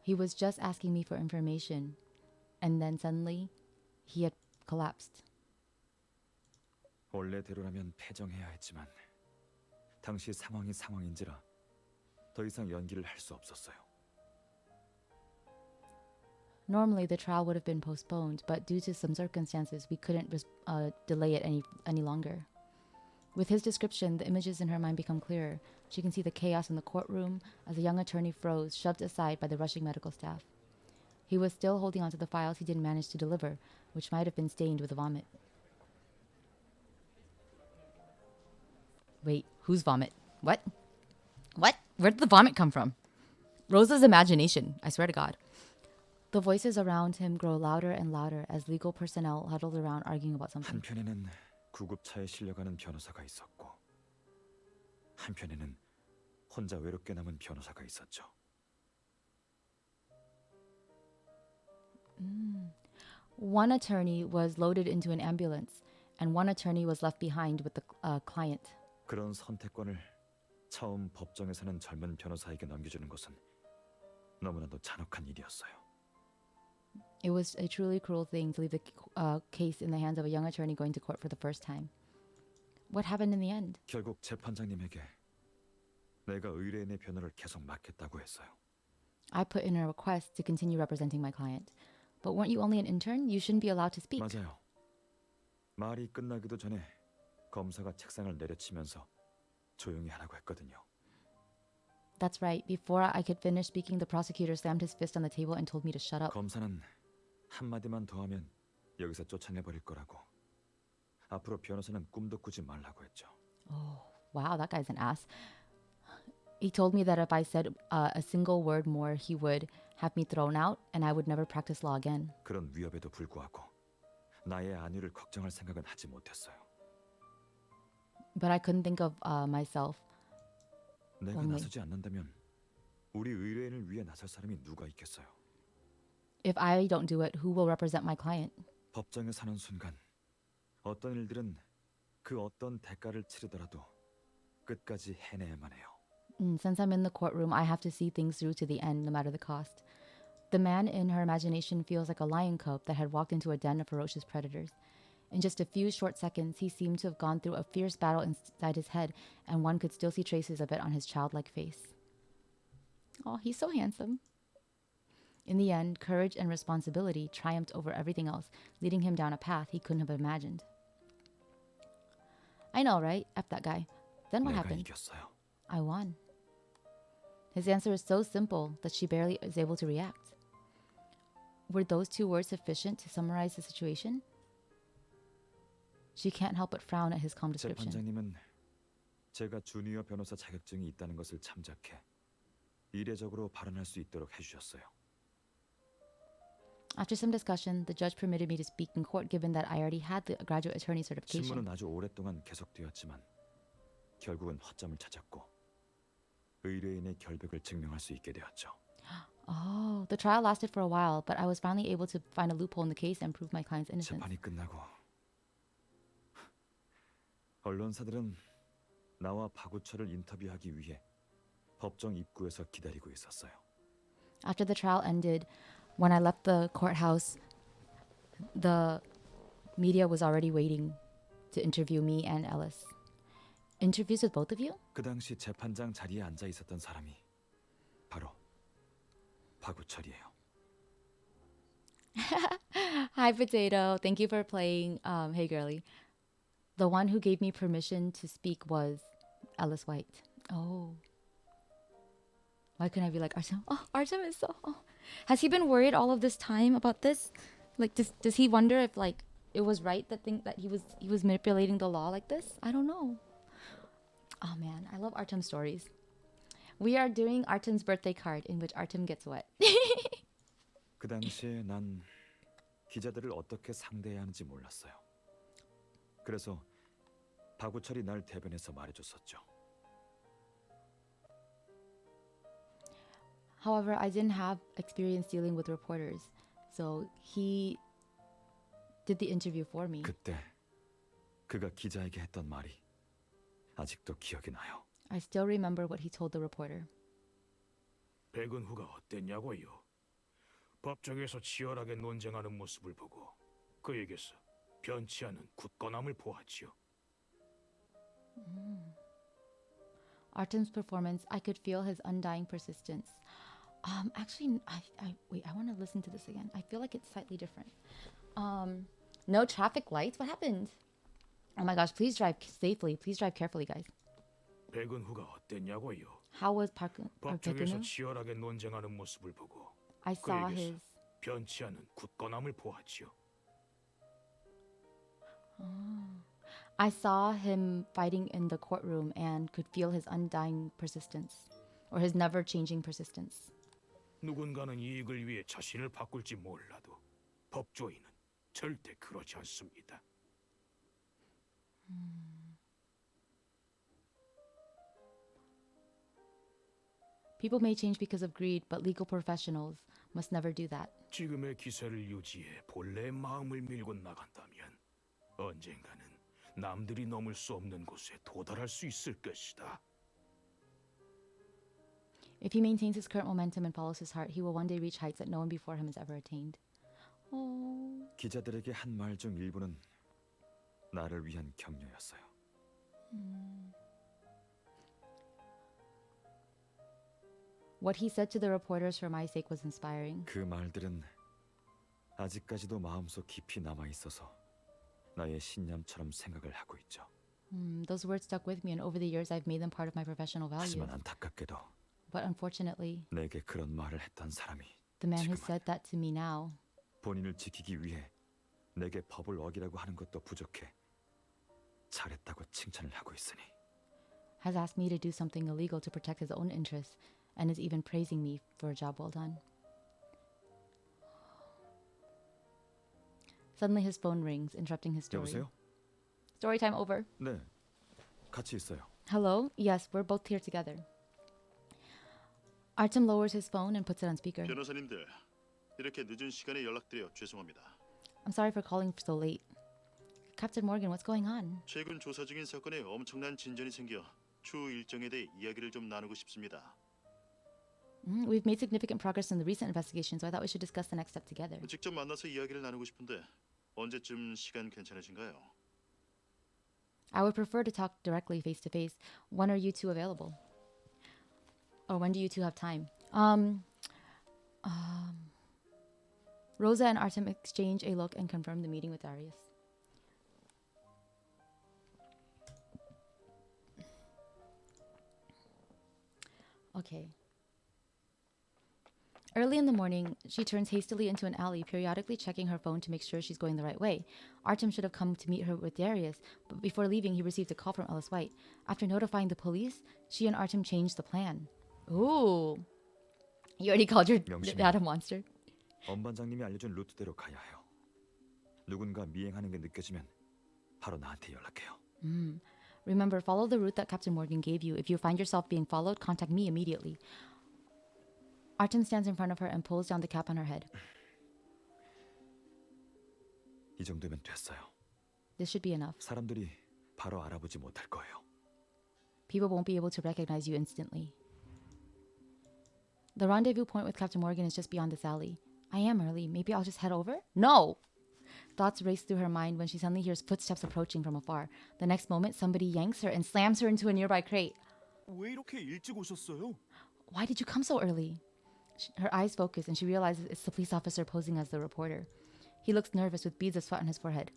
He was just asking me for information, and then suddenly, he had collapsed. 원래대로라면 패정해야 했지만 당시 상황이 상황인지라 더 이상 연기를 할 수 없었어요. Normally, the trial would have been postponed, but due to some circumstances, we couldn't delay it any longer. With his description, the images in her mind become clearer. She can see the chaos in the courtroom as the young attorney froze, shoved aside by the rushing medical staff. He was still holding onto the files he didn't manage to deliver, which might have been stained with vomit. Wait, whose vomit? What? What? Where did the vomit come from? Rosa's imagination, I swear to God. The voices around him grow louder and louder as legal personnel huddled around arguing about something. 한편에는 구급차에 실려가는 변호사가 있었고 한편에는 혼자 외롭게 남은 변호사가 있었죠. One attorney was loaded into an ambulance, and one attorney was left behind with the client. 그런 선택권을 처음 법정에서는 젊은 변호사에게 넘겨주는 것은 너무나도 잔혹한 일이었어요. It was a truly cruel thing to leave the case in the hands of a young attorney going to court for the first time. What happened in the end? 결국 재판장님에게 내가 의뢰인의 변호를 계속 맡겠다고 했어요. I put in a request to continue representing my client. But weren't you only an intern? You shouldn't be allowed to speak. 맞아요. 말이 끝나기도 전에 검사가 책상을 내려치면서 조용히 하라고 했거든요. That's right. Before I could finish speaking, the prosecutor slammed his fist on the table and told me to shut up. 검사는 한마디만 더 하면 여기서 쫓아내버릴 거라고. 앞으로 변호사는 꿈도 꾸지 말라고 했죠. Oh, wow, that guy's an ass. He told me that if I said a single word more, he would have me thrown out and I would never practice law again. 그런 위협에도 불구하고 나의 안위를 걱정할 생각은 하지 못했어요. But I couldn't think of myself. 내가 only. 나서지 않는다면 우리 의뢰인을 위해 나설 사람이 누가 있겠어요? If I don't do it, who will represent my client? 법정에 사는 순간 어떤 일들은 그 어떤 대가를 치르더라도 끝까지 해내야만 해요. Since I'm in the courtroom, I have to see things through to the end, no matter the cost. The man in her imagination feels like a lion cub that had walked into a den of ferocious predators. In just a few short seconds, he seemed to have gone through a fierce battle inside his head, and one could still see traces of it on his childlike face. Oh, he's so handsome. In the end, courage and responsibility triumphed over everything else, leading him down a path he couldn't have imagined. I know, right? F that guy. Then what 내가 happened? 이겼어요. I won. His answer is so simple that she barely is able to react. Were those two words sufficient to summarize the situation? She can't help but frown at his calm description. 재판장님은 제가 주니어 변호사 자격증이 있다는 것을 참작해 이례적으로 발언할 수 있도록 해주셨어요. After some discussion, the judge permitted me to speak in court given that I already had the graduate attorney certification. 신문은 아주 오랫동안 계속되었지만 결국은 허점을 찾았고 의뢰인의 결백을 증명할 수 있게 되었죠. Oh, the trial lasted for a while, but I was finally able to find a loophole in the case and prove my client's innocence. 재판이 끝나고 언론사들은 나와 박우철을 인터뷰하기 위해 법정 입구에서 기다리고 있었어요. After the trial ended, when I left the courthouse, the media was already waiting to interview me and Ellis. Interviews with both of you? 그 당시 재판장 자리에 앉아 있었던 사람이 바로 박우철이에요. Hi, Potato. Thank you for playing Hey Girly. The one who gave me permission to speak was Ellis White. Oh. Why couldn't I be like Artem? Oh, Artem is so... Oh. Has he been worried all of this time about this? Like, does he wonder if, like, it was right that he was manipulating the law like this? I don't know. Oh, man. I love Artem stories. We are doing Artem's birthday card in which Artem gets wet. 그 당시에 난 기자들을 어떻게 상대해야 하는지 몰랐어요. 그래서 박우철이 날 대변해서 말해줬었죠. However, I didn't have experience dealing with reporters, so he did the interview for me. 그때 그가 기자에게 했던 말이 아직도 기억이 나요. I still remember what he told the reporter. 백은후가 어땠냐고요? 법정에서 치열하게 논쟁하는 모습을 보고 그에게서 변치 않은 굳건함을 보았지요. Artem's performance, I could feel his undying persistence. Actually, wait, I want to listen to this again. I feel like it's slightly different. No traffic lights? What happened? Oh my gosh, please drive safely. Please drive carefully, guys. 백은후가 어땠냐고요? How was Park 법정에서 Baekunu? 치열하게 논쟁하는 모습을 보고 I saw 그에게서 his. 변치 않은 굳건함을 보았지요. I saw him fighting in the courtroom and could feel his undying persistence, or his never-changing persistence. 누군가는 이익을 위해 자신을 바꿀지 몰라도 법조인은 절대 그러지 않습니다. People may change because of greed, but legal professionals must never do that. 지금의 기세를 유지해 본래의 마음을 밀고 나간다면 언젠가는 남들이 넘을 수 없는 곳에 도달할 수 있을 것이다. If he maintains his current momentum and follows his heart, he will one day reach heights that no one before him has ever attained. Oh. 기자들에게 한 말 중 일부는 나를 위한 격려였어요. What he said to the reporters for my sake was inspiring. 그 말들은 아직까지도 마음속 깊이 남아 있어서 나의 신념처럼 생각을 하고 있죠. Those words stuck with me, and over the years, I've made them part of my professional values. 하지만 안타깝게도 But unfortunately, 내게 그런 말을 했던 사람이 the man who 지금은 said that to me now 본인을 지키기 위해 내게 법을 어기라고 하는 것도 부족해 잘했다고 칭찬을 하고 있으니 has asked me to do something illegal to protect his own interests and is even praising me for a job well done. Suddenly his phone rings, interrupting his story. 여보세요? Story time over. 네, 같이 있어요. Hello? Yes, we're both here together. Artem lowers his phone and puts it on speaker. 변호사님들, 이렇게 늦은 시간에 연락드려 죄송합니다. I'm sorry for calling so late. Captain Morgan, what's going on? 최근 조사 중인 사건에 엄청난 진전이 생겨 추후 일정에 대해 이야기를 좀 나누고 싶습니다. We've made significant progress in the recent investigation, so I thought we should discuss the next step together. 직접 만나서 이야기를 나누고 싶은데 언제쯤 시간 괜찮으신가요? I would prefer to talk directly face to face. When are you two available? Or when do you two have time? Rosa and Artem exchange a look and confirm the meeting with Darius. Okay. Early in the morning, she turns hastily into an alley, periodically checking her phone to make sure she's going the right way. Artem should have come to meet her with Darius, but before leaving, he received a call from Ellis White. After notifying the police, she and Artem changed the plan. Ooh. You already called your 명심해. dad a monster? 엄 반장님이 알려준 루트대로 가야 해요. 누군가 미행하는 게 느껴지면 바로 나한테 연락해요. Remember, follow the route that Captain Morgan gave you. If you find yourself being followed, contact me immediately. Artem stands in front of her and pulls down the cap on her head. 이 정도면 됐어요. This should be enough. 사람들이 바로 알아보지 못할 거예요. People won't be able to recognize you instantly. The rendezvous point with Captain Morgan is just beyond this alley. I am early. Maybe I'll just head over? No! Thoughts race through her mind when she suddenly hears footsteps approaching from afar. The next moment, somebody yanks her and slams her into a nearby crate. 왜 이렇게 일찍 오셨어요? Why did you come so early? Her eyes focus and she realizes it's the police officer posing as the reporter. He looks nervous with beads of sweat on his forehead.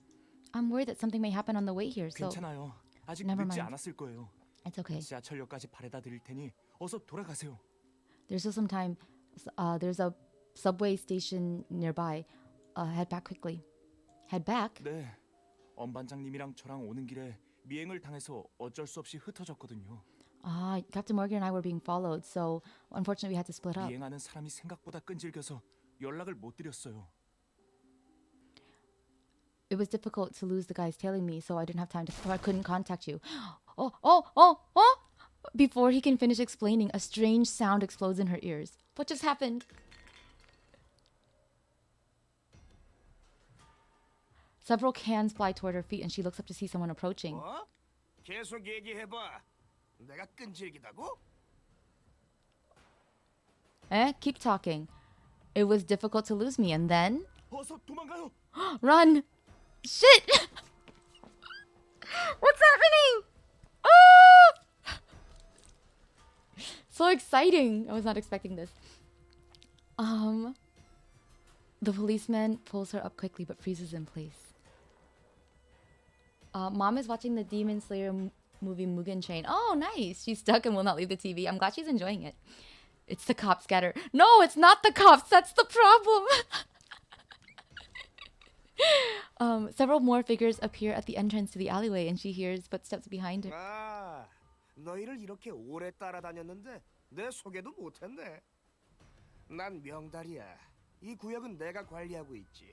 I'm worried that something may happen on the way here, so 괜찮아요. 아직 Never 늦지 mind. 않았을 거예요. it's okay. 지하철역까지 바래다 드릴 테니 어서 돌아가세요. There's still some time. There's a subway station nearby. Head back quickly. Head back? 네. 엄 반장님이랑 저랑 오는 길에 미행을 당해서 어쩔 수 없이 흩어졌거든요. Captain Morgan and I were being followed, so unfortunately we had to split up. 미행하는 사람이 생각보다 끈질겨서 연락을 못 드렸어요. It was difficult to lose the guys tailing me, so I didn't have time to. So I couldn't contact you. Oh! Before he can finish explaining, a strange sound explodes in her ears. What just happened? Several cans fly toward her feet, and she looks up to see someone approaching. 어? 계속 얘기해봐. 내가 끈질기다고? Keep talking. It was difficult to lose me, and then 어서 도망가요. run. Shit! What's happening? Ah! So exciting. I was not expecting this. The policeman pulls her up quickly but freezes in place. Mom is watching the Demon Slayer movie Mugen Train. Oh, nice. She's stuck and will not leave the TV. I'm glad she's enjoying it. It's the cops scatter. No, it's not the cops. That's the problem. Several more figures appear at the entrance to the alleyway, and she hears footsteps behind her. 아, 너희를 이렇게 오래 따라다녔는데 내 소개도 못했네. 난 명달이야. 이 구역은 내가 관리하고 있지.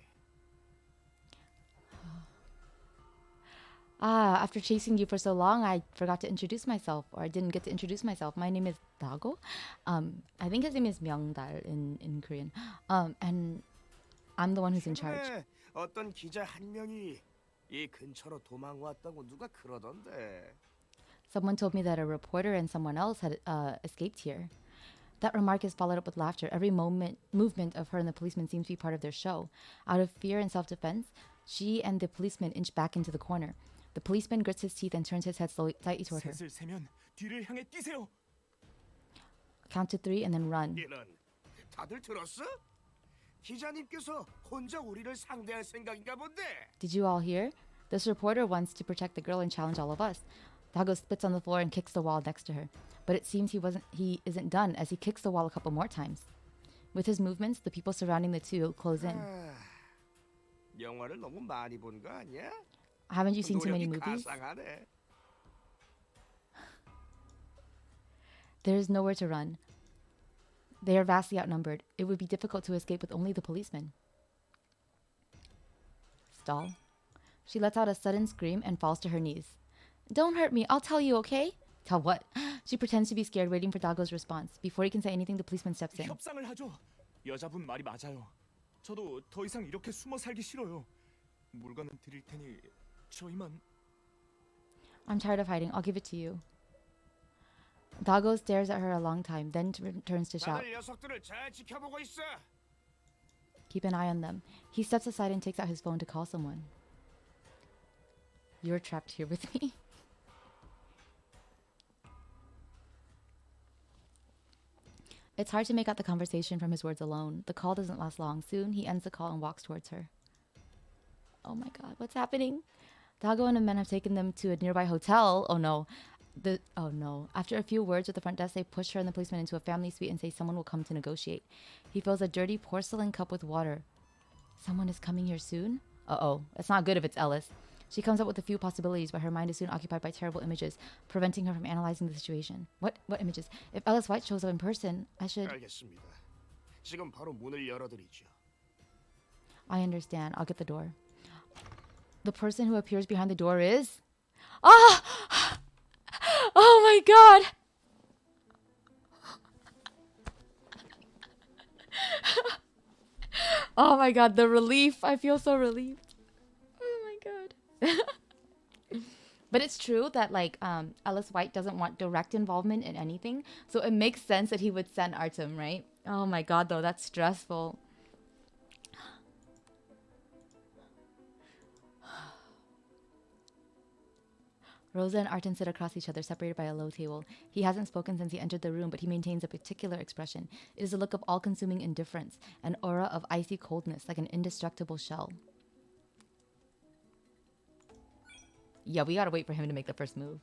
After chasing you for so long, I forgot to introduce myself, or I didn't get to introduce myself. My name is Dago. I think his name is Myeongdal in Korean. And I'm the one who's in charge. 최근에 어떤 기자 한 명이 이 근처로 도망 왔다고 누가 그러던데. Someone told me that a reporter and someone else had escaped here. That remark is followed up with laughter. Every movement of her and the policeman seems to be part of their show. Out of fear and self-defense, she and the policeman inch back into the corner. The policeman grits his teeth and turns his head slightly toward her. 셋을 세면 뒤를 향해 뛰세요. Count to 3 and then run. 얘는 다들 들었어? 기자님께서 혼자 우리를 상대할 생각인가 본데. Did you all hear? This reporter wants to protect the girl and challenge all of us. Dago spits on the floor and kicks the wall next to her. But it seems he isn't done as he kicks the wall a couple more times. With his movements, the people surrounding the two close in. 영화를 너무 많이 본 거 아니야? Haven't you seen too many 노력이 movies? 가상하네. There is nowhere to run. They are vastly outnumbered. It would be difficult to escape with only the policeman. Stall. She lets out a sudden scream and falls to her knees. Don't hurt me. I'll tell you, okay? Tell what? She pretends to be scared, waiting for Dago's response. Before he can say anything, the policeman steps in. 협상을 하죠. 여자분 말이 맞아요. 저도 더 이상 이렇게 숨어 살기 싫어요. 물건은 드릴 테니 저희만. I'm tired of hiding. I'll give it to you. Dago stares at her a long time, then turns to shout. 다들 녀석들을 잘 지켜보고 있어. Keep an eye on them. He steps aside and takes out his phone to call someone. You're trapped here with me. It's hard to make out the conversation from his words alone. The call doesn't last long. Soon, he ends the call and walks towards her. Oh my god, what's happening? Dago and the men have taken them to a nearby hotel. Oh no. After a few words with the front desk, they push her and the policeman into a family suite and say someone will come to negotiate. He fills a dirty porcelain cup with water. Someone is coming here soon? Uh-oh. It's not good if it's Ellis. She comes up with a few possibilities, but her mind is soon occupied by terrible images, preventing her from analyzing the situation. What images? If Ellis White shows up in person, I should... 알겠습니다. 지금 바로 문을 열어드리죠. I understand. I'll get the door. The person who appears behind the door is... Ah! Oh my god! Oh my god, the relief. I feel so relieved. Oh my god. But it's true that like Ellis White doesn't want direct involvement in anything. So it makes sense that he would send Artem, right? Oh my god, though, that's stressful. Rosa and Artem sit across each other, separated by a low table. He hasn't spoken since he entered the room, but he maintains a particular expression. It is a look of all-consuming indifference, an aura of icy coldness, like an indestructible shell. Yeah, we gotta wait for him to make the first move.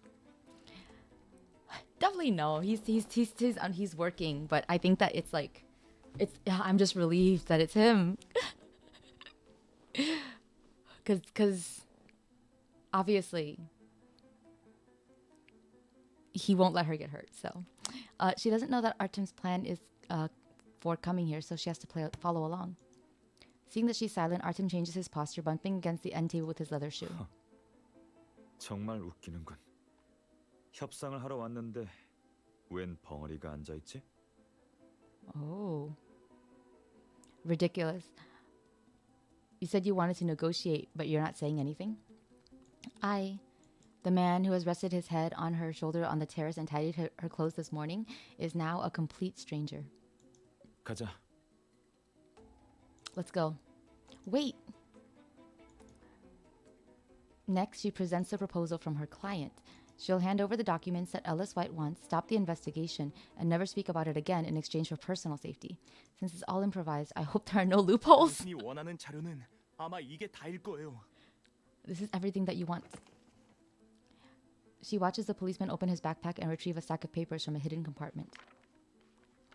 Definitely no. He's working, but I think that I'm just relieved that it's him. Cause obviously he won't let her get hurt. So she doesn't know that Artem's plan is for coming here, so she has to follow along. Seeing that she's silent, Artem changes his posture, bumping against the end table with his leather shoe. 정말 웃기는군. 협상을 하러 왔는데 웬 벙어리가 앉아 있지? Oh. Ridiculous. You said you wanted to negotiate, but you're not saying anything? The man who has rested his head on her shoulder on the terrace and tidied her clothes this morning is now a complete stranger. 가자. Let's go. Wait. Next, she presents a proposal from her client. She'll hand over the documents that Ellis White wants, stop the investigation, and never speak about it again in exchange for personal safety. Since it's all improvised, I hope there are no loopholes. 당신이 원하는 자료는 아마 이게 다일 거예요. This is everything that you want. She watches the policeman open his backpack and retrieve a stack of papers from a hidden compartment.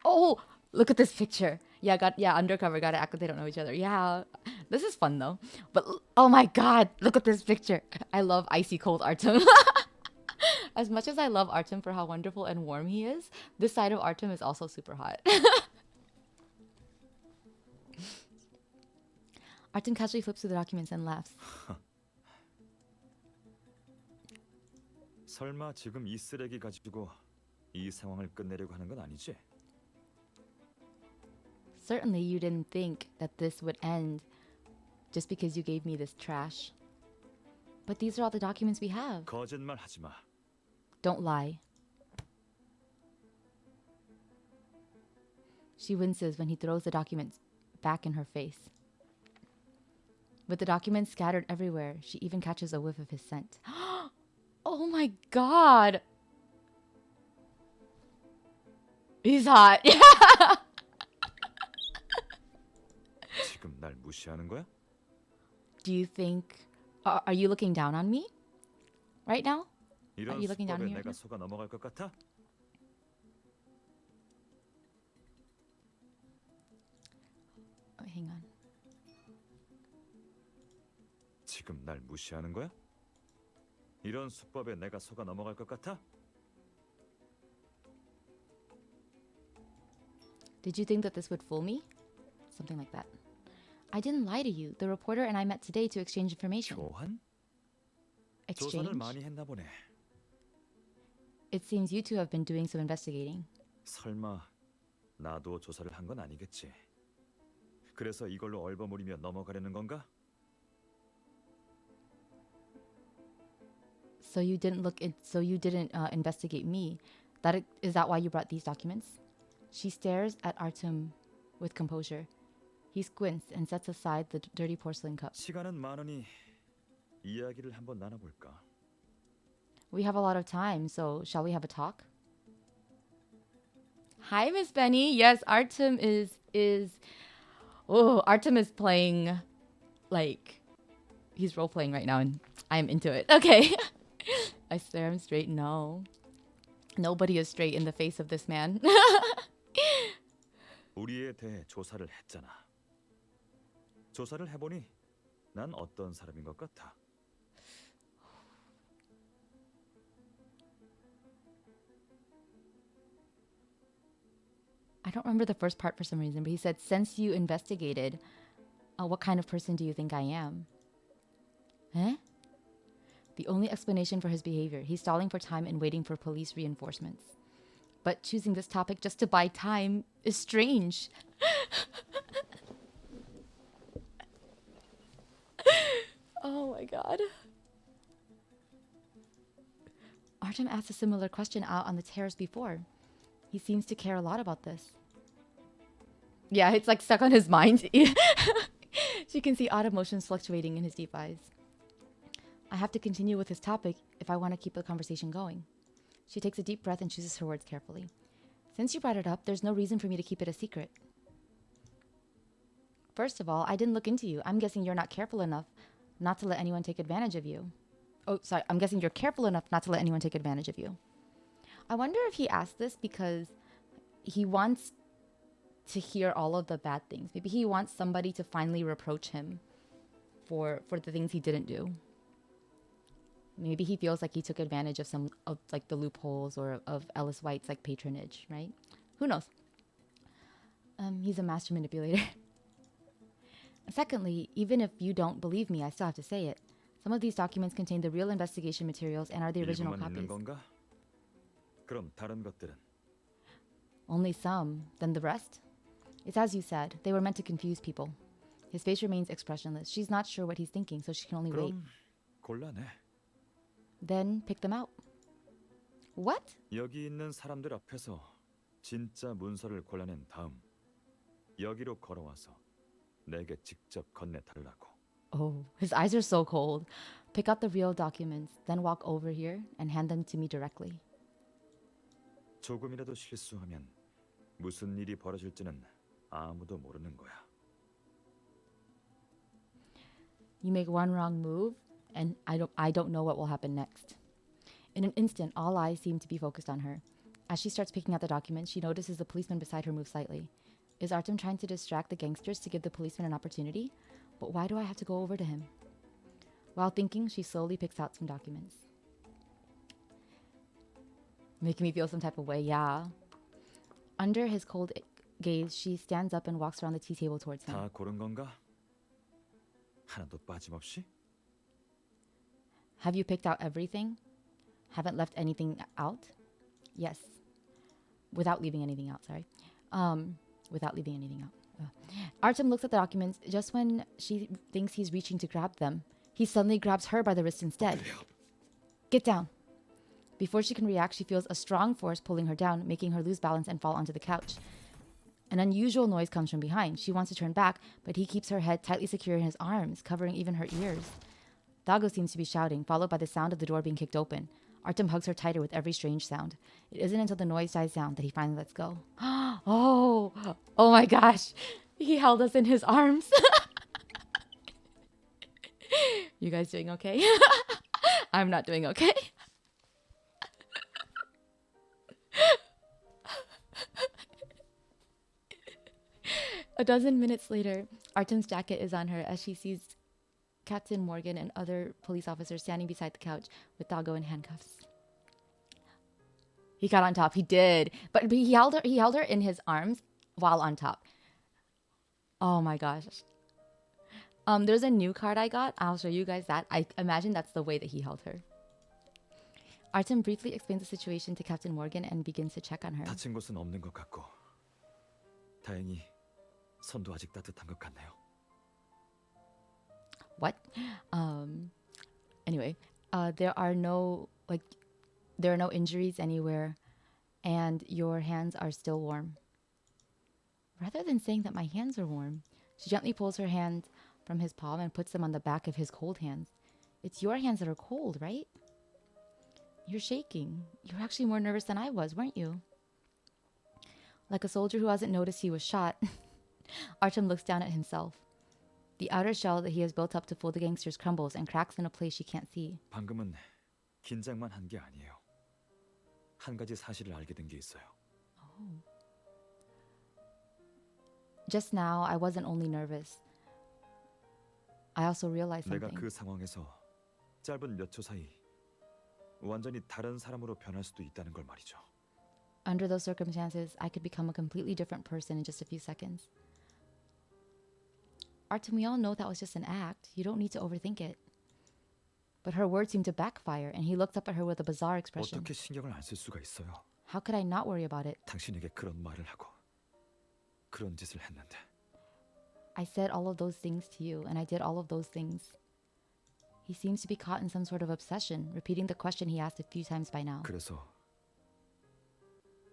Oh, look at this picture. Yeah, undercover. Gotta act like they don't know each other. Yeah, this is fun though. But oh my god, look at this picture. I love icy cold Artem. As much as I love Artem for how wonderful and warm he is, this side of Artem is also super hot. Artem casually flips through the documents and laughs. 설마 지금 이 쓰레기 가지고 이 상황을 끝내려고 하는 건 아니지? Certainly you didn't think that this would end just because you gave me this trash. But these are all the documents we have. 거짓말 하지 마. Don't lie. She winces when he throws the documents back in her face. With the documents scattered everywhere, she even catches a whiff of his scent. Oh my god! He's hot. 지금 날 무시하는 거야? Do you think... Are you looking down on me? Right now? 이런 you looking down 수법에 at me right 내가 now? 속아 넘어갈 것 같아? Oh, hang on. 지금 날 무시하는 거야? 이런 수법에 내가 속아 넘어갈 것 같아? Did you think that this would fool me? Something like that. I didn't lie to you. The reporter and I met today to exchange information. 교환? 조사를 Exchange? 많이 했나 보네. It seems you two have been doing some investigating. 설마 나도 조사를 한 건 아니겠지? 그래서 이걸로 얼버무리며 넘어가려는 건가? So you didn't investigate me. Is that why you brought these documents? She stares at Artem with composure. He squints and sets aside the dirty porcelain cup. 시간은 많으니 이야기를 한번 나눠볼까? We have a lot of time, so shall we have a talk? Hi, Miss Benny. Yes, Artem is Artem is playing like he's role playing right now, and I'm into it. Okay. I stare him straight. No. Nobody is straight in the face of this man. 우리에 대해 조사를 했잖아. 조사를 해보니 난 어떤 사람인 것 같아? I don't remember the first part for some reason, but he said, since you investigated, what kind of person do you think I am? Eh? The only explanation for his behavior, he's stalling for time and waiting for police reinforcements. But choosing this topic just to buy time is strange. Oh my god. Artem asked a similar question out on the terrace before. He seems to care a lot about this. Yeah, it's like stuck on his mind. You can see odd emotions fluctuating in his deep eyes. I have to continue with this topic if I want to keep the conversation going. She takes a deep breath and chooses her words carefully. Since you brought it up, there's no reason for me to keep it a secret. First of all, I didn't look into you. I'm guessing you're not careful enough not to let anyone take advantage of you. Oh, sorry. I'm guessing you're careful enough not to let anyone take advantage of you. I wonder if he asked this because he wants to hear all of the bad things. Maybe he wants somebody to finally reproach him for the things he didn't do. Maybe he feels like he took advantage of some of like the loopholes or of Ellis White's like patronage, right? Who knows? He's a master manipulator. Secondly, even if you don't believe me, I still have to say it. Some of these documents contain the real investigation materials and are the original 일부만 있는 copies. 건가? 그럼 다른 것들은? Only some. Then the rest? It's as you said. They were meant to confuse people. His face remains expressionless. She's not sure what he's thinking, so she can only wait. 그럼 곤란해. Then pick them out. What? 여기 있는 사람들 앞에서 진짜 문서를 골라낸 다음 여기로 걸어와서 내게 직접 건네달라고. Oh, his eyes are so cold. Pick out the real documents, then walk over here and hand them to me directly. 조금이라도 실수하면 무슨 일이 벌어질지는 아무도 모르는 거야. You make one wrong move, and I don't know what will happen next. In an instant, all eyes seem to be focused on her. As she starts picking out the documents, she notices the policeman beside her move slightly. Is Artem trying to distract the gangsters to give the policeman an opportunity? But why do I have to go over to him? While thinking, she slowly picks out some documents. Making me feel some type of way, yeah. Under his cold gaze, she stands up and walks around the tea table towards him. 다 고른 건가? 하나도 빠짐없이? Have you picked out everything? Haven't left anything out? Yes. Without leaving anything out, sorry. Without leaving anything out. Artem looks at the documents. Just when she thinks he's reaching to grab them, he suddenly grabs her by the wrist instead. Get down. Before she can react, she feels a strong force pulling her down, making her lose balance and fall onto the couch. An unusual noise comes from behind. She wants to turn back, but he keeps her head tightly secure in his arms, covering even her ears. Dago seems to be shouting, followed by the sound of the door being kicked open. Artem hugs her tighter with every strange sound. It isn't until the noise dies down that he finally lets go. Oh my gosh. He held us in his arms. You guys doing okay? I'm not doing okay. A dozen minutes later, Artem's jacket is on her as she sees Captain Morgan and other police officers standing beside the couch with Dago in handcuffs. He got on top. He did. But he held her in his arms while on top. Oh my gosh. There's a new card I got. I'll show you guys that. I imagine that's the way that he held her. Artem briefly explains the situation to Captain Morgan and begins to check on her. 다친 곳은 없는 것 같고 다행히 손도 아직 따뜻한 것 같네요. What? Anyway, there are no injuries anywhere, and your hands are still warm. Rather than saying that my hands are warm, she gently pulls her hand from his palm and puts them on the back of his cold hands. It's your hands that are cold, right? You're shaking. You were actually more nervous than I was, weren't you? Like a soldier who hasn't noticed he was shot, Artem looks down at himself. The outer shell that he has built up to fool the gangsters crumbles and cracks in a place she can't see. 방금은 긴장만 한 게 아니에요. 한 가지 사실을 알게 된 게 있어요. Just now, I wasn't only nervous. I also realized 내가 something. 그 상황에서 짧은 몇 초 사이 완전히 다른 사람으로 변할 수도 있다는 걸 말이죠. Under those circumstances, I could become a completely different person in just a few seconds. Artem, we all know that was just an act. You don't need to overthink it. But her words seemed to backfire, and he looked up at her with a bizarre expression. 어떻게 신경을 안 쓸 수가 있어요? How could I not worry about it? 당신에게 그런 말을 하고 그런 짓을 했는데. I said all of those things to you, and I did all of those things. He seems to be caught in some sort of obsession, repeating the question he asked a few times by now. 그래서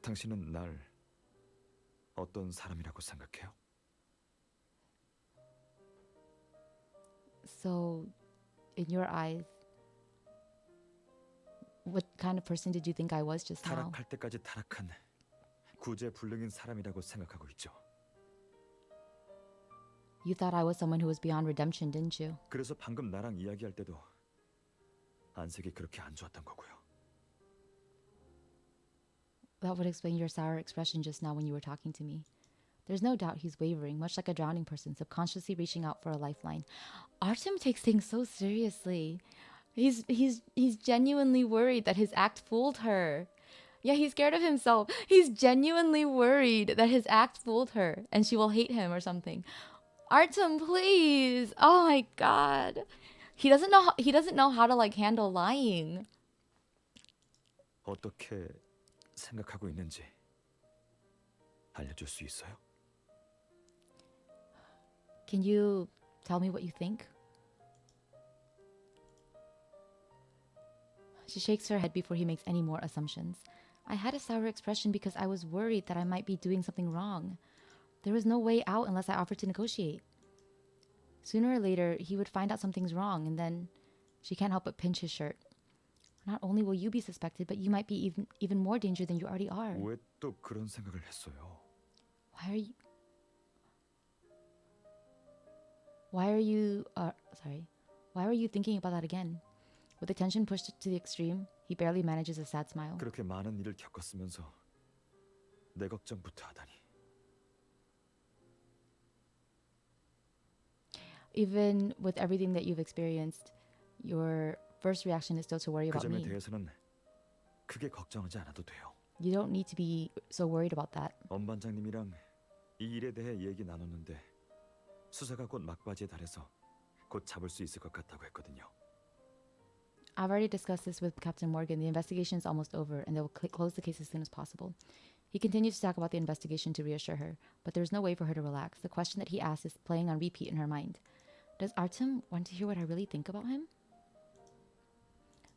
당신은 날 어떤 사람이라고 생각해요? So, in your eyes, what kind of person did you think I was just now? 타락할 때까지 타락한 구제불능인 사람이라고 생각하고 있죠. You thought I was someone who was beyond redemption, didn't you? 그래서 방금 나랑 이야기할 때도 안색이 그렇게 안 좋았던 거고요. That would explain your sour expression just now when you were talking to me. There's no doubt he's wavering, much like a drowning person subconsciously reaching out for a lifeline. Artem takes things so seriously. He's genuinely worried that his act fooled her. Yeah, he's scared of himself. He's genuinely worried that his act fooled her and she will hate him or something. Artem, please. Oh my god. He doesn't know how to handle lying. 어떻게 생각하고 있는지 알려줄 수 있어요? Can you tell me what you think? She shakes her head before he makes any more assumptions. I had a sour expression because I was worried that I might be doing something wrong. There was no way out unless I offered to negotiate. Sooner or later, he would find out something's wrong, and then she can't help but pinch his shirt. Not only will you be suspected, but you might be even more danger than you already are. 왜 또 그런 생각을 했어요? Why are you thinking about that again? With the tension pushed to the extreme, He barely manages a sad smile. 그렇게 많은 일을 겪었으면서 내 걱정부터 하다니. Even with everything that you've experienced, your first reaction is still to worry 그 about 점에 me. 대해서는 크게 걱정하지 않아도 돼요. You don't need to be so worried about that. 엄 반장님이랑 이 일에 대해 얘기 나눴는데 수사가 곧 막바지에 달해서 곧 잡을 수 있을 것 같다고 했거든요. I've already discussed this with Captain Morgan. The investigation is almost over, and they will close the case as soon as possible. He continues to talk about the investigation to reassure her, but there's no way for her to relax. The question that he asks is playing on repeat in her mind. Does Artem want to hear what I really think about him?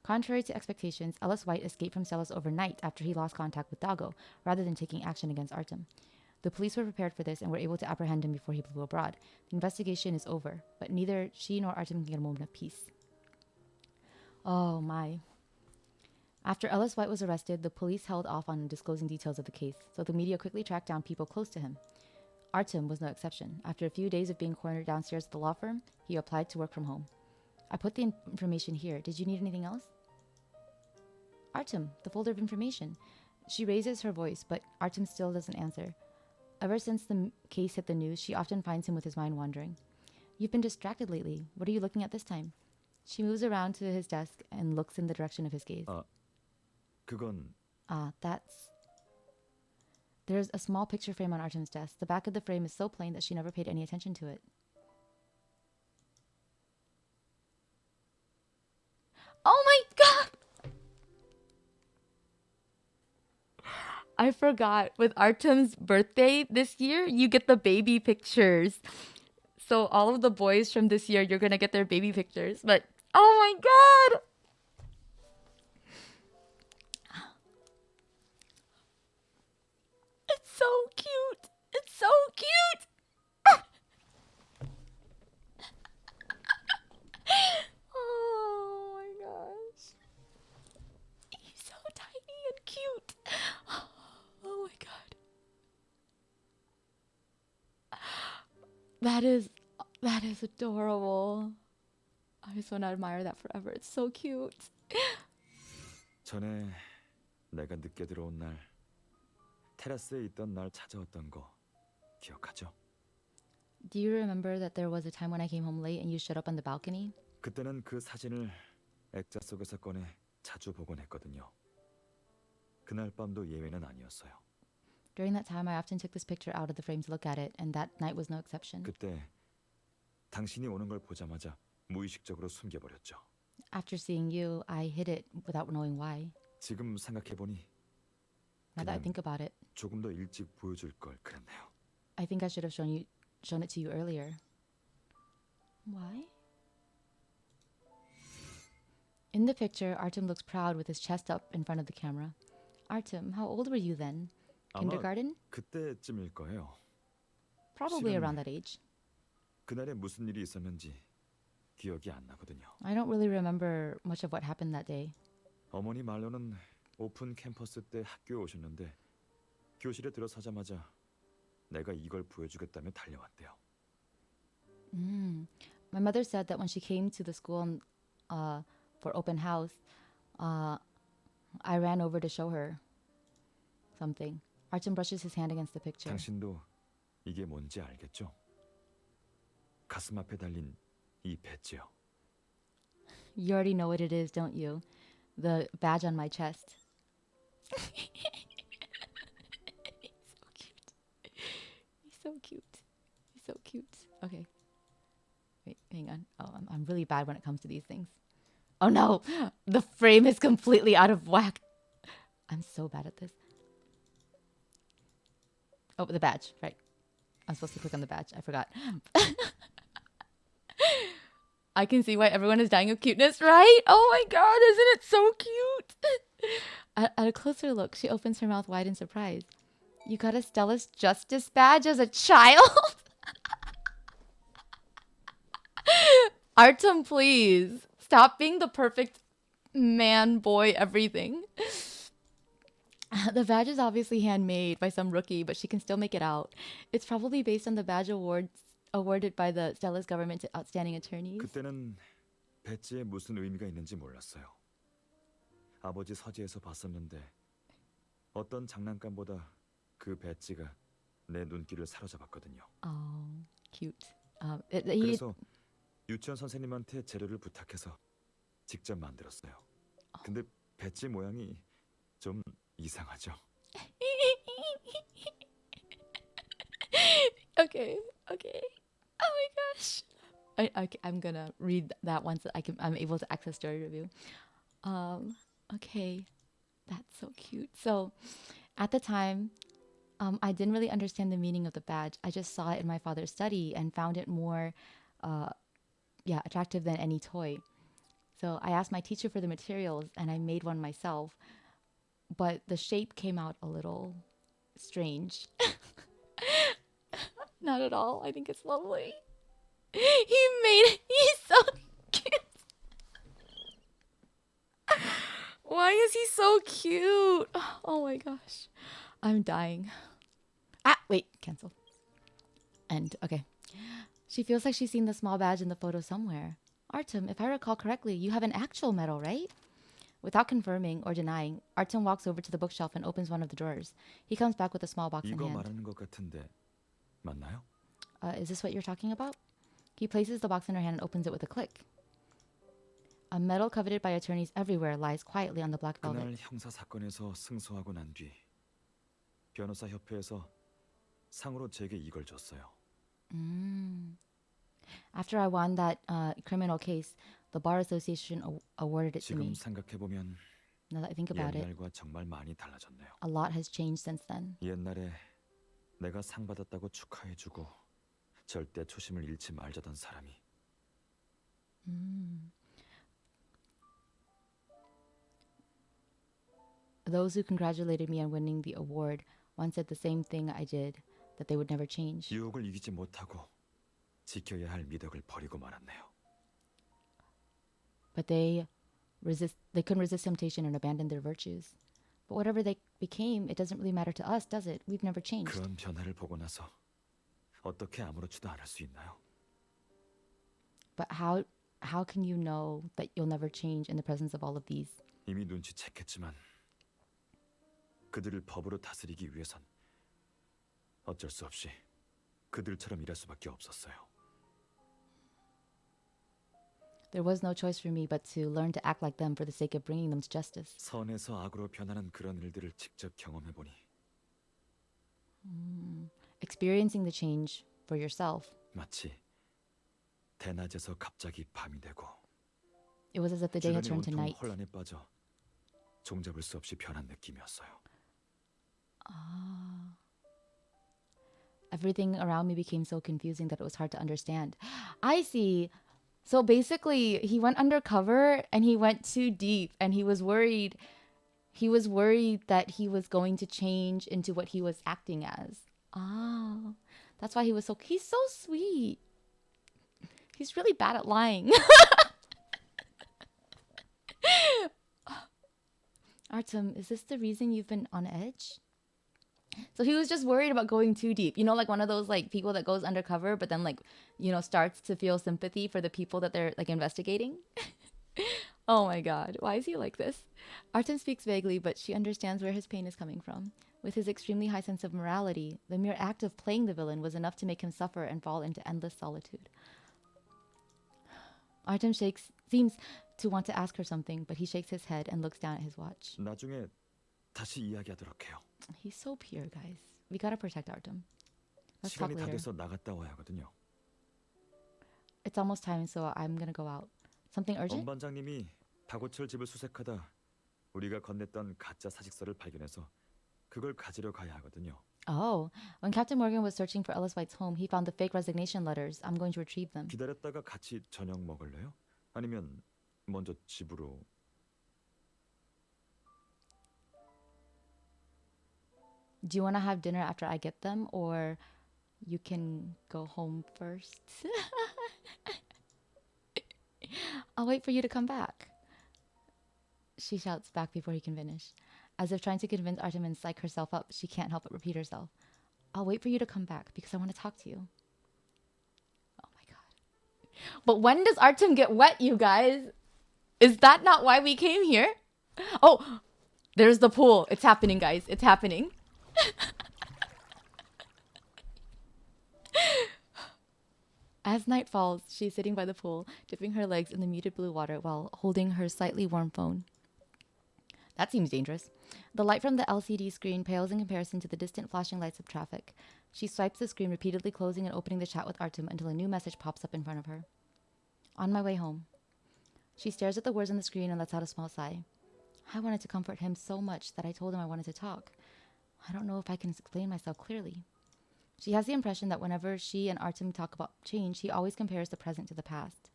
Contrary to expectations, Ellis White escaped from Celis overnight after he lost contact with Dago, rather than taking action against Artem. The police were prepared for this and were able to apprehend him before he flew abroad. The investigation is over, but neither she nor Artem can get a moment of peace. Oh my. After Ellis White was arrested, the police held off on disclosing details of the case, so the media quickly tracked down people close to him. Artem was no exception. After a few days of being cornered downstairs at the law firm, he applied to work from home. I put the information here. Did you need anything else? Artem, the folder of information. She raises her voice, but Artem still doesn't answer. Ever since the case hit the news, she often finds him with his mind wandering. You've been distracted lately. What are you looking at this time? She moves around to his desk and looks in the direction of his gaze. 그건 That's... There's a small picture frame on Artem's desk. The back of the frame is so plain that she never paid any attention to it. Oh my god! I forgot. With Artem's birthday this year, you get the baby pictures. So all of the boys from this year, you're gonna get their baby pictures. But, oh my god! It's so cute! It's so cute! Oh my gosh. He's so tiny and cute. Oh my god. That is adorable. I just want to admire that forever. It's so cute. 전에 내가 늦게 들어온 날 테라스에 있던 날 찾아왔던 거 기억하죠? Do you remember that there was a time when I came home late and you showed up on the balcony? 그때는 그 사진을 액자 속에서 꺼내 자주 보곤 했거든요. 그날 밤도 예외는 아니었어요. During that time, I often took this picture out of the frame to look at it, and that night was no exception. 그때 당신이 오는 걸 보자마자 무의식적으로 숨겨버렸죠. After seeing you, I hid it without knowing why. 지금 생각해보니 Now that I 그냥 think about it, 조금 더 일찍 보여줄 걸 그랬네요. I think I should have shown it to you earlier. Why? In the picture, Artem looks proud with his chest up in front of the camera. Artem, how old were you then? 아마 Kindergarten? 그때쯤일 거예요. Probably 실은- around that age. 그날에 무슨 일이 있었는지 기억이 안 나거든요. I don't really remember much of what happened that day. 어머니 말로는 오픈 캠퍼스 때 학교에 오셨는데 교실에 들어서자마자 내가 이걸 보여주겠다며 달려왔대요. My mother said that when she came to the school for open house, I ran over to show her something. Artem brushes his hand against the picture. 당신도 이게 뭔지 알겠죠? 가슴 앞에 달린 이 배지요. You already know what it is, don't you? The badge on my chest. He's so cute. He's so cute. Okay. Wait, hang on. Oh, I'm really bad when it comes to these things. Oh no! The frame is completely out of whack. I'm so bad at this. Oh, the badge. Right. I'm supposed to click on the badge. I forgot. I can see why everyone is dying of cuteness, right? Oh my god, isn't it so cute? At a closer look, she opens her mouth wide in surprise. You got a Stella's Justice badge as a child? Artem, please. Stop being the perfect man, boy, everything. The badge is obviously handmade by some rookie, but she can still make it out. It's probably based on the badge awards awarded by the Stella's government to outstanding attorneys. 그때는 배지에 무슨 의미가 있는지 몰랐어요. 아버지 서재에서 봤었는데 어떤 장난감보다 그 배지가 내 눈길을 사로잡았거든요. Oh, cute. He 그래서 유치원 선생님한테 재료를 부탁해서 직접 만들었어요. 근데 배지 모양이 좀 이상하죠. okay, okay. Oh my gosh. I'm gonna read that once I'm able to access story review. Okay, that's so cute. So, at the time, I didn't really understand the meaning of the badge. I just saw it in my father's study and found it more, attractive than any toy. So I asked my teacher for the materials and I made one myself, but the shape came out a little strange. Not at all. I think it's lovely. He's so cute. Why is he so cute? Oh my gosh. I'm dying. Wait, cancel. And okay. She feels like she's seen the small badge in the photo somewhere. Artem, if I recall correctly, you have an actual medal, right? Without confirming or denying, Artem walks over to the bookshelf and opens one of the drawers. He comes back with a small box in 이거 hand. 말하는 것 같은데 맞나요? Is this what you're talking about? He places the box in her hand and opens it with a click. A medal coveted by attorneys everywhere lies quietly on the black velvet. 그날 형사 사건에서 승소하고 난 뒤 변호사 협회에서 상으로 제게 이걸 줬어요. After I won that criminal case, the Bar Association awarded it to 지금 me. 생각해 보면 Now that I think about it, 옛날과 정말 많이 달라졌네요. a lot has changed since then. 옛날에 내가 상 받았다고 축하해주고 절대 초심을 잃지 말자던 사람이 Those who congratulated me on winning the award once said the same thing I did, that they would never change. 유혹을 이기지 못하고 지켜야 할 미덕을 버리고 말았네요. But they couldn't resist temptation and abandoned their virtues. But whatever they became, it doesn't really matter to us, does it? We've never changed. 그런 변화를 보고 나서 어떻게 아무렇지도 않을 수 있나요? But how can you know that you'll never change in the presence of all of these? 이미 눈치챘겠지만 그들을 법으로 다스리기 위해선 어쩔 수 없이 그들처럼 일할 수밖에 없었어요. There was no choice for me but to learn to act like them for the sake of bringing them to justice. 선에서 악으로 변하는 그런 일들을 직접 경험해 보니 Experiencing the change for yourself, 마치 대낮에서 갑자기 밤이 되고 it was as if the day had 주변이 turned to 온통 night. 혼란에 빠져 종잡을 수 없이 변한 느낌이었어요. Everything around me became so confusing that it was hard to understand. I see. So basically, he went undercover and he went too deep and he was worried. He was worried that he was going to change into what he was acting as. Oh, that's why he's so sweet. He's really bad at lying. Artem, is this the reason you've been on edge? So he was just worried about going too deep. You know, like one of those like people that goes undercover, but then like, you know, starts to feel sympathy for the people that they're like investigating. Oh my God. Why is he like this? Artem speaks vaguely, but she understands where his pain is coming from. With his extremely high sense of morality, the mere act of playing the villain was enough to make him suffer and fall into endless solitude. Artem seems to want to ask her something, but he shakes his head and looks down at his watch. 나중에 다시 이야기하도록 해요. He's so pure, guys. We gotta protect Artem. Let's talk 시간이 다 later. 돼서 나갔다 와야 하거든요. It's almost time, so I'm gonna go out. Something urgent? 엄반장님이 박오철 집을 수색하다 우리가 건넸던 가짜 사직서를 발견해서 그걸 가지러 가야 하거든요. Oh, when Captain Morgan was searching for Ellis White's home, he found the fake resignation letters. I'm going to retrieve them. 기다렸다가 같이 저녁 먹을래요? 아니면 먼저 집으로? Do you want to have dinner after I get them, or you can go home first? I'll wait for you to come back. She shouts back before he can finish. As if trying to convince Artem and psych herself up, she can't help but repeat herself. I'll wait for you to come back because I want to talk to you. Oh my God. But when does Artem get wet, you guys? Is that not why we came here? Oh, there's the pool. It's happening, guys. It's happening. As night falls, she's sitting by the pool, dipping her legs in the muted blue water while holding her slightly warm phone. That seems dangerous. The light from the LCD screen pales in comparison to the distant flashing lights of traffic. She swipes the screen, repeatedly closing and opening the chat with Artem until a new message pops up in front of her. On my way home. She stares at the words on the screen and lets out a small sigh. I wanted to comfort him so much that I told him I wanted to talk. I don't know if I can explain myself clearly. She has the impression that whenever she and Artem talk about change, he always compares the present to the past.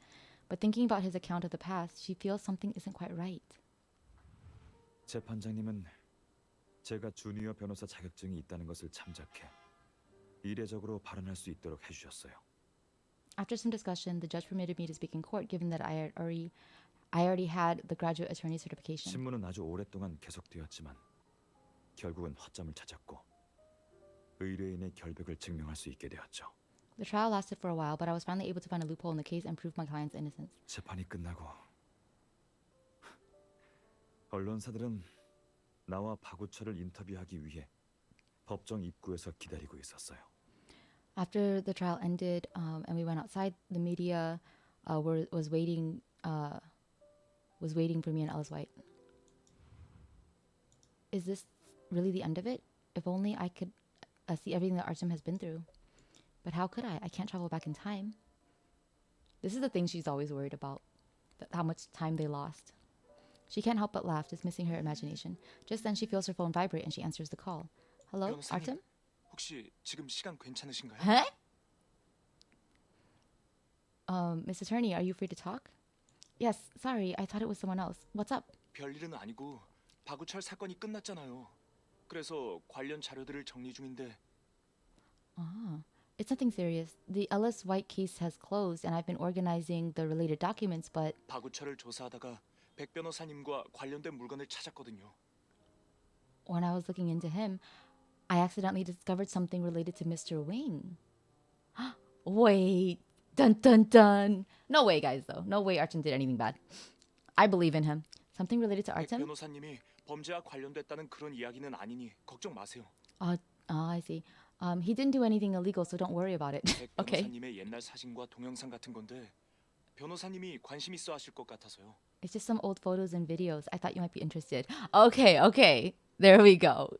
But thinking about his account of the past, she feels something isn't quite right. 재판장님은 제가 주니어 변호사 자격증이 있다는 것을 참작해 이례적으로 발언할 수 있도록 해주셨어요. After some discussion, the judge permitted me to speak in court, given that I already had the graduate attorney certification. 신문은 아주 오랫동안 계속되었지만 결국은 허점을 찾았고 의뢰인의 결백을 증명할 수 있게 되었죠. The trial lasted for a while, but I was finally able to find a loophole in the case and prove my client's innocence. 재판이 끝나고 언론사들은 나와 박우철을 인터뷰하기 위해 법정 입구에서 기다리고 있었어요. After the trial ended and we went outside, the media was waiting for me and Ellis White. Is this really the end of it? If only I could see everything that Artem has been through. But how could I? I can't travel back in time. This is the thing she's always worried about, how much time they lost. She can't help but laugh, dismissing her imagination. Just then she feels her phone vibrate and she answers the call. Hello, 변호사님, Artem? 혹시 지금 시간 괜찮으신가요? Huh? Miss Attorney, are you free to talk? Yes, sorry, I thought it was someone else. What's up? 별일은 아니고 박우철 사건이 끝났잖아요. 그래서 관련 자료들을 정리 중인데 It's nothing serious. The Ellis White case has closed and I've been organizing the related documents, but 박우철을 조사하다가 백 변호사님과 관련된 물건을 찾았거든요. when I was looking into him, I accidentally discovered something related to Mr. Wing. Wait. Dun dun dun. No way, guys, though. No way Artem did anything bad. I believe in him. Something related to 백 Artem? 변호사님이 범죄와 관련됐다는 그런 이야기는 아니니 걱정 마세요. I see. He didn't do anything illegal, so don't worry about it. 백 Okay. 변호사님의 옛날 사진과 동영상 같은 건데 변호사님이 관심 있어 하실 것 같아서요. It's just some old photos and videos. I thought you might be interested. Okay. There we go.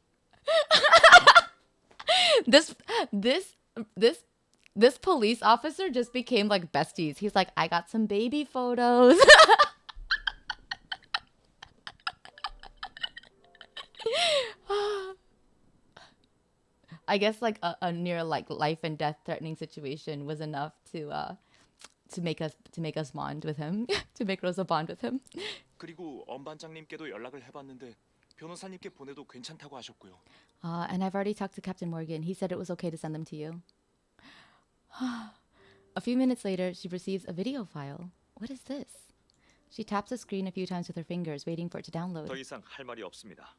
This police officer just became like besties. He's like, I got some baby photos. I guess like a near like life and death threatening situation was enough to make us bond with him, to make Rosa bond with him. 그리고 엄 반장님께도 연락을 해봤는데 변호사님께 보내도 괜찮다고 하셨고요. And I've already talked to Captain Morgan. He said it was okay to send them to you. A few minutes later, she receives a video file. What is this? She taps the screen a few times with her fingers, waiting for it to download. 더 이상 할 말이 없습니다.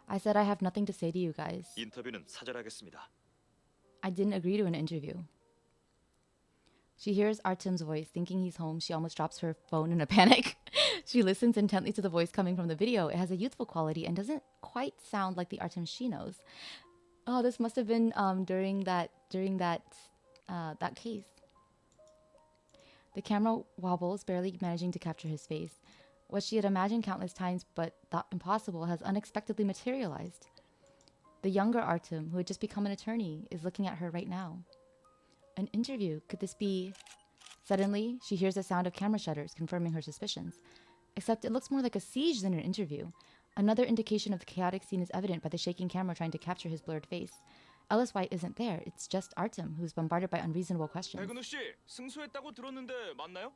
I said I have nothing to say to you guys. 인터뷰는 사절하겠습니다. I didn't agree to an interview. She hears Artem's voice. Thinking he's home, she almost drops her phone in a panic. She listens intently to the voice coming from the video. It has a youthful quality and doesn't quite sound like the Artem she knows. Oh, this must have been during that case. The camera wobbles, barely managing to capture his face. What she had imagined countless times but thought impossible has unexpectedly materialized. The younger Artem, who had just become an attorney, is looking at her right now. An interview. Could this be... Suddenly, she hears the sound of camera shutters, confirming her suspicions. Except it looks more like a siege than an interview. Another indication of the chaotic scene is evident by the shaking camera trying to capture his blurred face. Ellis White isn't there. It's just Artem, who's bombarded by unreasonable questions. 백은우 씨, 승소했다고 들었는데 맞나요?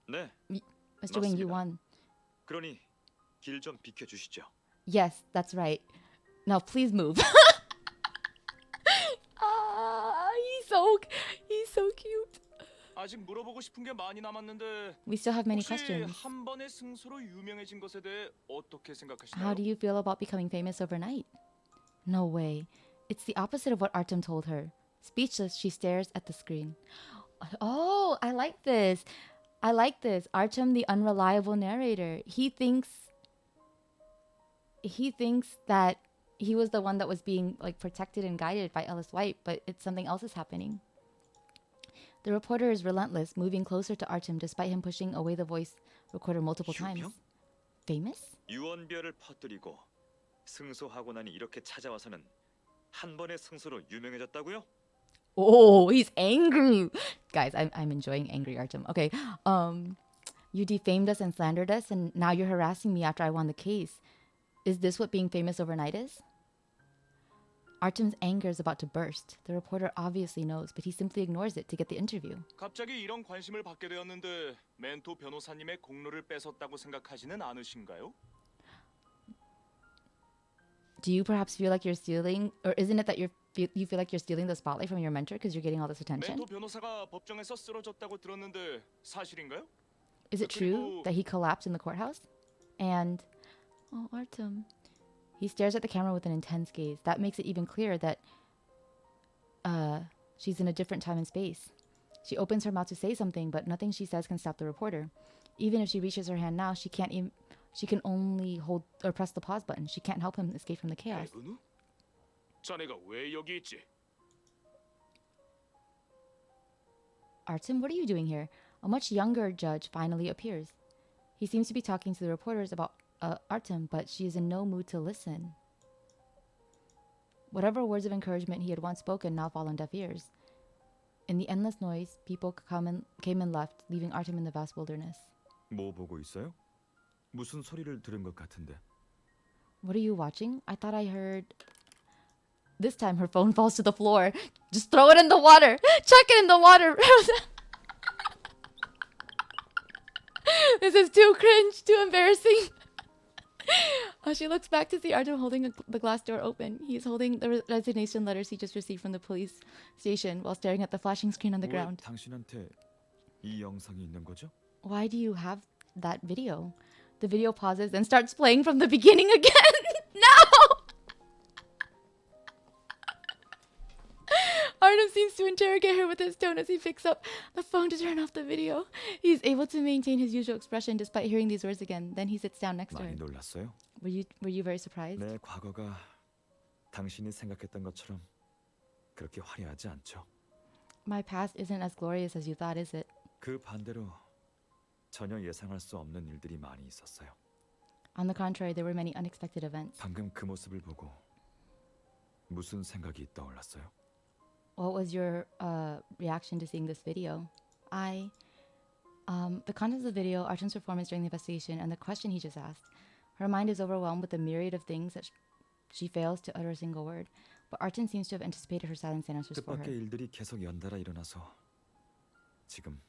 네, Mr. Wing, you 맞습니다. won. 그러니 길 좀 비켜주시죠. Yes, that's right. Now please move. He's so cute. 아직 물어보고 싶은 게 많이 남았는데 We still have many 혹시 questions. 한 번의 승소로 유명해진 것에 대해 어떻게 생각하시나요? How do you feel about becoming famous overnight? No way. It's the opposite of what Artem told her. Speechless, she stares at the screen. Oh, I like this. I like this. Artem, the unreliable narrator. He thinks that he was the one that was being like protected and guided by Ellis White, but it's something else is happening. The reporter is relentless, moving closer to Artem despite him pushing away the voice recorder multiple times. 유명? Famous? 유언비어를 퍼뜨리고 승소하고 나니 이렇게 찾아와서는 한 번의 승소로 유명해졌다고요? Oh, he's angry. Guys, I'm enjoying angry Artem. Okay. You defamed us and slandered us, and now you're harassing me after I won the case. Is this what being famous overnight is? Artem's anger is about to burst. The reporter obviously knows, but he simply ignores it to get the interview. 갑자기 이런 관심을 받게 되었는데 멘토 변호사님의 공로를 뺏었다고 생각하지는 않으신가요? Do you perhaps feel like you're stealing, or isn't it that you feel like you're stealing the spotlight from your mentor because you're getting all this attention? 멘토 변호사가 법정에서 쓰러졌다고 들었는데 사실인가요? Is it true that he collapsed in the courthouse? And, oh, Artem. He stares at the camera with an intense gaze. That makes it even clearer that she's in a different time and space. She opens her mouth to say something, but nothing she says can stop the reporter. Even if she reaches her hand now, she can only hold or press the pause button. She can't help him escape from the chaos. 은우? 자네가 왜 여기 있지? Artem, what are you doing here? A much younger judge finally appears. He seems to be talking to the reporters about Artem, but she is in no mood to listen. Whatever words of encouragement he had once spoken now fall on deaf ears. In the endless noise, people came and left, leaving Artem in the vast wilderness. 뭐 보고 있어요? 무슨 소리를 들은 것 같은데. What are you watching? I thought I heard... This time her phone falls to the floor. Just throw it in the water. Chuck it in the water. This is too cringe, too embarrassing. She looks back to see Artem holding the glass door open. He's holding the resignation letters he just received from the police station while staring at the flashing screen on the 왜 ground. 당신한테 이 영상이 있는 거죠? Why do you have that video? The video pauses and starts playing from the beginning again. No! Artem seems to interrogate her with his tone as he picks up the phone to turn off the video. He's able to maintain his usual expression despite hearing these words again. Then he sits down next to her. 많이 놀랐어요? Were you very surprised? 내 과거가 당신이 생각했던 것처럼 그렇게 화려하지 않죠. My past isn't as glorious as you thought, is it? 그 반대로 전혀 예상할 수 없는 일들이 많이 있었어요. On the contrary, there were many unexpected events. 방금 그 모습을 보고 무슨 생각이 떠올랐어요? What was your reaction to seeing this video? The contents of the video, Artem's performance during the investigation, and the question he just asked. Her mind is overwhelmed with the myriad of things that she fails to utter a single word. But Artem seems to have anticipated her silence and answers for her. 뜻밖의 일들이 계속 연달아 일어나서 지금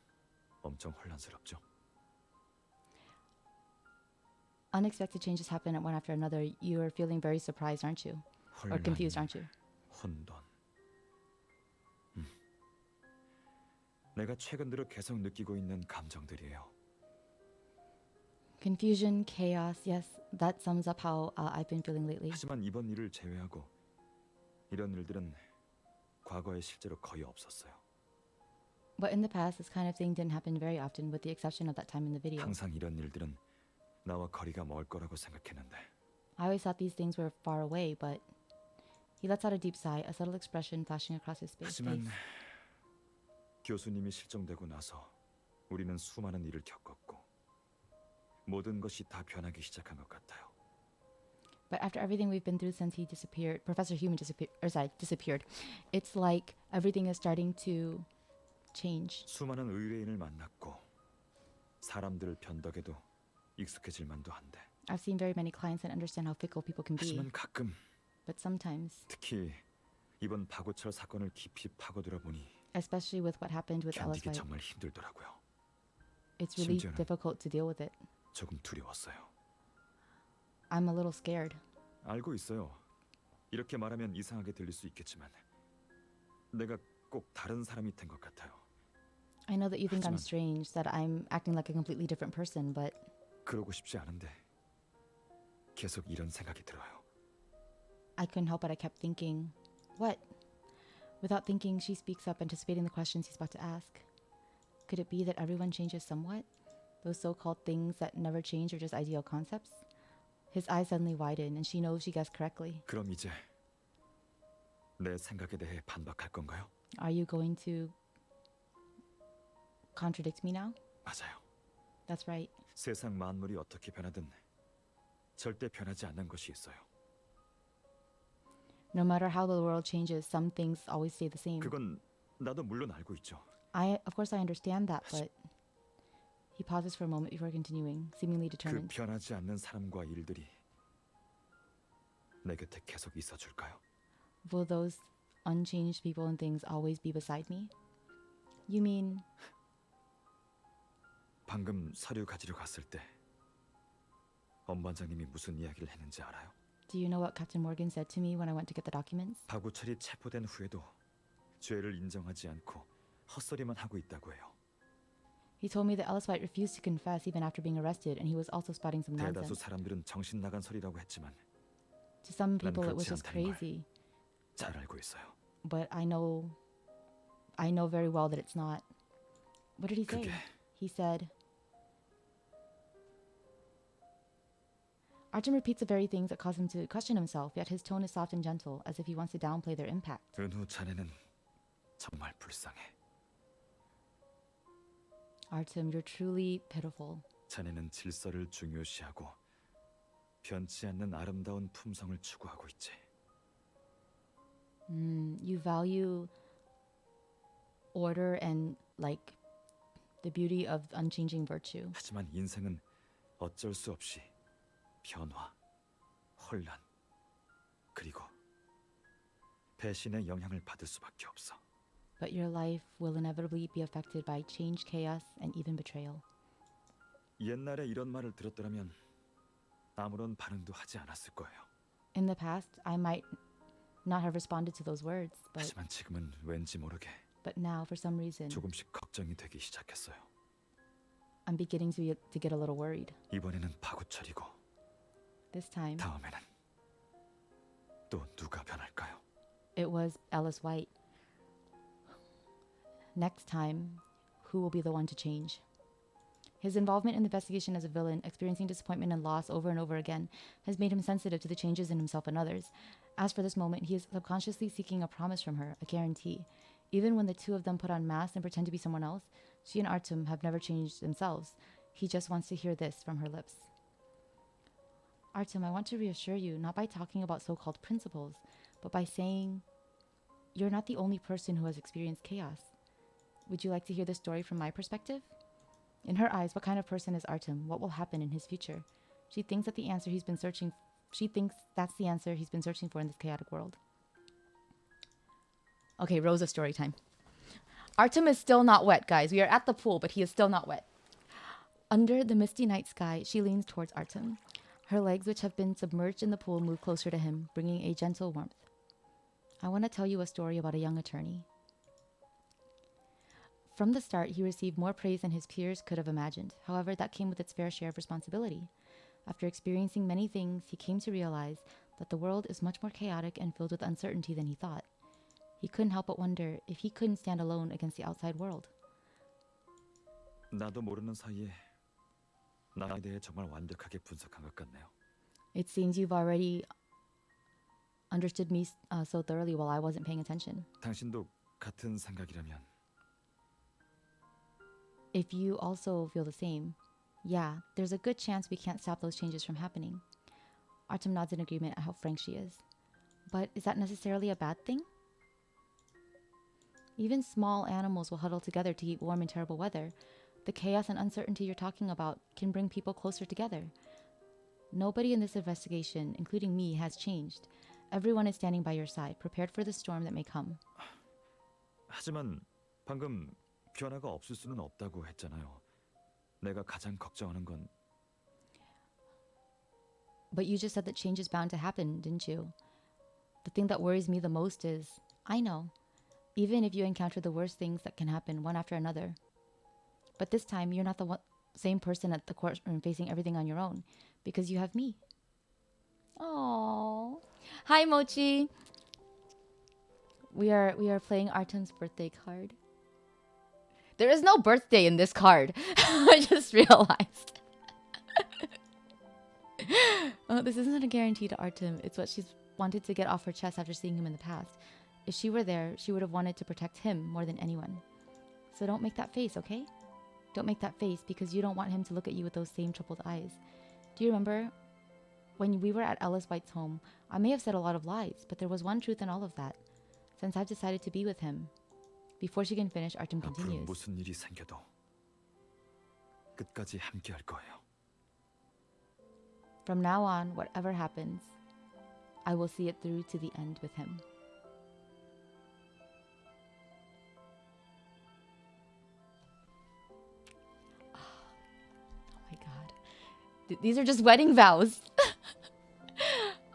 엄청 혼란스럽죠. Unexpected changes happen one after another. You are feeling very surprised, aren't you? Or confused, aren't you? 혼돈. 내가 최근 들어 계속 느끼고 있는 감정들이에요. Confusion, chaos. Yes, that sums up how I've been feeling lately. 하지만 이번 일을 제외하고 이런 일들은 과거에 실제로 거의 없었어요. But in the past, this kind of thing didn't happen very often, with the exception of that time in the video. 항상 이런 일들은 나와 거리가 멀 거라고 생각했는데. I always thought these things were far away, but he lets out a deep sigh, a subtle expression flashing across his face. 하지만 교수님이 실종되고 나서 우리는 수많은 일을 겪었고 모든 것이 다 변하기 시작한 것 같아요. But after everything we've been through since he disappeared, Professor Human disappeared, it's like everything is starting to change. 수많은 의뢰인을 만났고 사람들을 변덕에도 익숙해질 만도 한데. I've seen very many clients and understand how fickle people can be. 하지만 가끔 But sometimes, 특히 이번 박우철 사건을 깊이 파고들어 보니 especially with what happened with Ellis 견디기 White, 정말 힘들더라고요. it's really 심지어는 difficult to deal with it. 조금 두려웠어요. I'm a little scared. 알고 있어요. 이렇게 말하면 이상하게 들릴 수 있겠지만 내가 꼭 다른 사람이 된 것 같아요. I know that you think I'm 하지만- strange, that I'm acting like a completely different person, but 그러고 싶지 않은데 계속 이런 생각이 들어요. I couldn't help but I kept thinking, what? Without thinking, she speaks up, anticipating the questions he's about to ask. Could it be that everyone changes somewhat? Those so-called things that never change are just ideal concepts? His eyes suddenly widen, and she knows she guessed correctly. 그럼 이제 내 생각에 대해 반박할 건가요? Are you going to contradict me now? 맞아요. That's right. 세상 만물이 어떻게 변하든 절대 변하지 않는 것이 있어요. No matter how the world changes, some things always stay the same. 그건 나도 물론 알고 있죠. Of course I understand that, but he pauses for a moment before continuing, seemingly 그 determined. 변하지 않는 사람과 일들이 내 곁에 계속 있어 줄까요? Will those unchanged people and things always be beside me? You mean 방금 서류 가지러 갔을 때 엄반장님이 무슨 이야기를 했는지 알아요? do you know what Captain Morgan said to me when I went to get the documents? 박우철이 체포된 후에도 죄를 인정하지 않고 헛소리만 하고 있다고 해요. He told me that Ellis White refused to confess even after being arrested, and he was also spouting some 대다수 nonsense. 사람들은 정신 나간 소리라고 했지만 To some people, it was 그렇지 just 않다는 걸. crazy, 잘 알고 있어요. but I know very well that it's not. What did he say? 그게 He said. Artem repeats the very things that cause him to question himself, yet his tone is soft and gentle, as if he wants to downplay their impact. 은우 자네는 정말 불쌍해. Artem, you're truly pitiful. 자네는 질서를 중요시하고 변치 않는 아름다운 품성을 추구하고 있지. You value order and like the beauty of unchanging virtue. 하지만 인생은 어쩔 수 없이 변화, 혼란, 그리고 배신의 영향을 받을 수밖에 없어. But your life will inevitably be affected by change, chaos, and even betrayal. 옛날에 이런 말을 들었더라면 아무런 반응도 하지 않았을 거예요. In the past, I might not have responded to those words, 하지만 지금은 왠지 모르게 but now, for some reason, 조금씩 걱정이 되기 시작했어요. I'm beginning to get a little worried. 이번에는 박우철이고 This time, 다음에는 또 누가 변할까요? it was Ellis White. Next time, who will be the one to change? His involvement in the investigation as a villain, experiencing disappointment and loss over and over again, has made him sensitive to the changes in himself and others. As for this moment, he is subconsciously seeking a promise from her, a guarantee. Even when the two of them put on masks and pretend to be someone else, she and Artem have never changed themselves. He just wants to hear this from her lips. Artem, I want to reassure you, not by talking about so-called principles, but by saying you're not the only person who has experienced chaos. Would you like to hear the story from my perspective? In her eyes, what kind of person is Artem? What will happen in his future? She thinks that's the answer he's been searching for in this chaotic world. Okay, Rosa story time. Artem is still not wet, guys. We are at the pool, but he is still not wet. Under the misty night sky, she leans towards Artem. Her legs, which have been submerged in the pool, move closer to him, bringing a gentle warmth. I want to tell you a story about a young attorney. From the start, he received more praise than his peers could have imagined. However, that came with its fair share of responsibility. After experiencing many things, he came to realize that the world is much more chaotic and filled with uncertainty than he thought. He couldn't help but wonder if he couldn't stand alone against the outside world. 나도 모르는 사이에 나에 대해 정말 완벽하게 분석한 것 같네요. It seems you've already understood me so thoroughly while I wasn't paying attention. 당신도 같은 생각이라면 If you also feel the same, yeah, there's a good chance we can't stop those changes from happening. Artem nods in agreement at how frank she is. But is that necessarily a bad thing? Even small animals will huddle together to keep warm in terrible weather. The chaos and uncertainty you're talking about can bring people closer together. Nobody in this investigation, including me, has changed. Everyone is standing by your side, prepared for the storm that may come. 하지만 방금 변화가 없을 수는 없다고 했잖아요. 내가 가장 걱정하는 건 But you just said that change is bound to happen, didn't you? The thing that worries me the most is, I know, even if you encounter the worst things that can happen one after another. But this time, you're not the same person at the courtroom facing everything on your own, because you have me. Oh, hi Mochi. We are playing Artem's birthday card. There is no birthday in this card. I just realized. Oh, this isn't a guarantee to Artem. It's what she's wanted to get off her chest after seeing him in the past. If she were there, she would have wanted to protect him more than anyone. So don't make that face, okay? Don't make that face because you don't want him to look at you with those same troubled eyes. Do you remember when we were at Ellis White's home? I may have said a lot of lies, but there was one truth in all of that. Since I've decided to be with him. Before she can finish, Artem 앞으로 continues. 무슨 일이 생겨도 끝까지 함께할 거예요. From now on, whatever happens, I will see it through to the end with him. Oh my god. These are just wedding vows.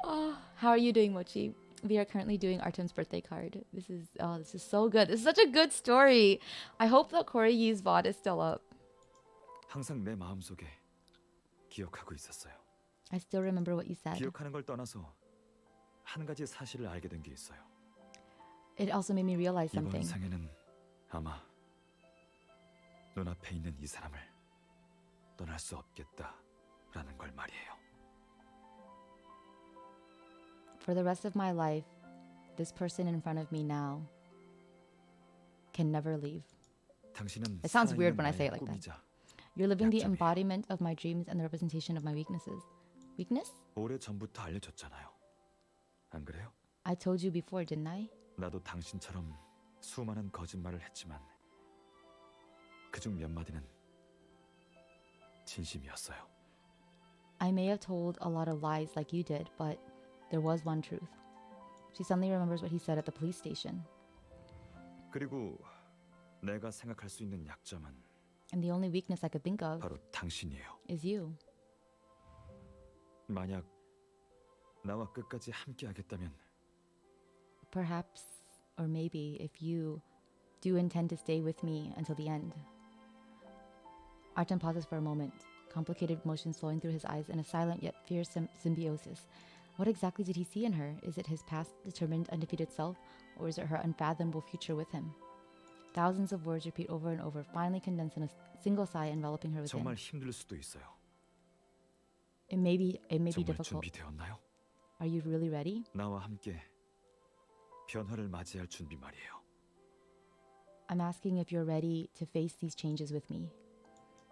Oh, how are you doing, Mochi? We are currently doing Artem's birthday card. This is so good. This is such a good story. I hope that Koryi's VOD is still up. 항상 내 마음속에 기억하고 있었어요. I still remember what you said. 기억하는 걸 떠나서 한 가지 사실을 알게 된 게 있어요. It also made me realize 이번 something. 생에는 아마 눈앞에 있는 이 사람을 떠날 수 없겠다라는 걸 말이에요. For the rest of my life, this person in front of me now can never leave. 당신은 It sounds weird 살아있는 when I say 나의 it like that. 꿈이자 You're living the 약점이에요. embodiment of my dreams and the representation of my weaknesses. Weakness? 오래 전부터 알려줬잖아요. 안 그래요? I told you before, didn't I? 나도 당신처럼 수많은 거짓말을 했지만 그중 몇 마디는 진심이었어요. I may have told a lot of lies like you did, but there was one truth. She suddenly remembers what he said at the police station. 그리고 내가 생각할 수 있는 약점은 And the only weakness I could think of 바로 당신이에요. is you. 만약 나와 끝까지 함께하겠다면 Perhaps, or maybe, if you do intend to stay with me until the end. Artem pauses for a moment, complicated emotions flowing through his eyes in a silent yet fierce symbiosis. What exactly did he see in her? Is it his past determined undefeated self, or is it her unfathomable future with him? Thousands of words repeat over and over, finally condensed in a single sigh enveloping her within. 정말 힘들 수도 있어요. It may be 정말 difficult. 준비되었나요? Are you really ready? 나와 함께 변화를 맞이할 준비 말이에요. I'm asking if you're ready to face these changes with me.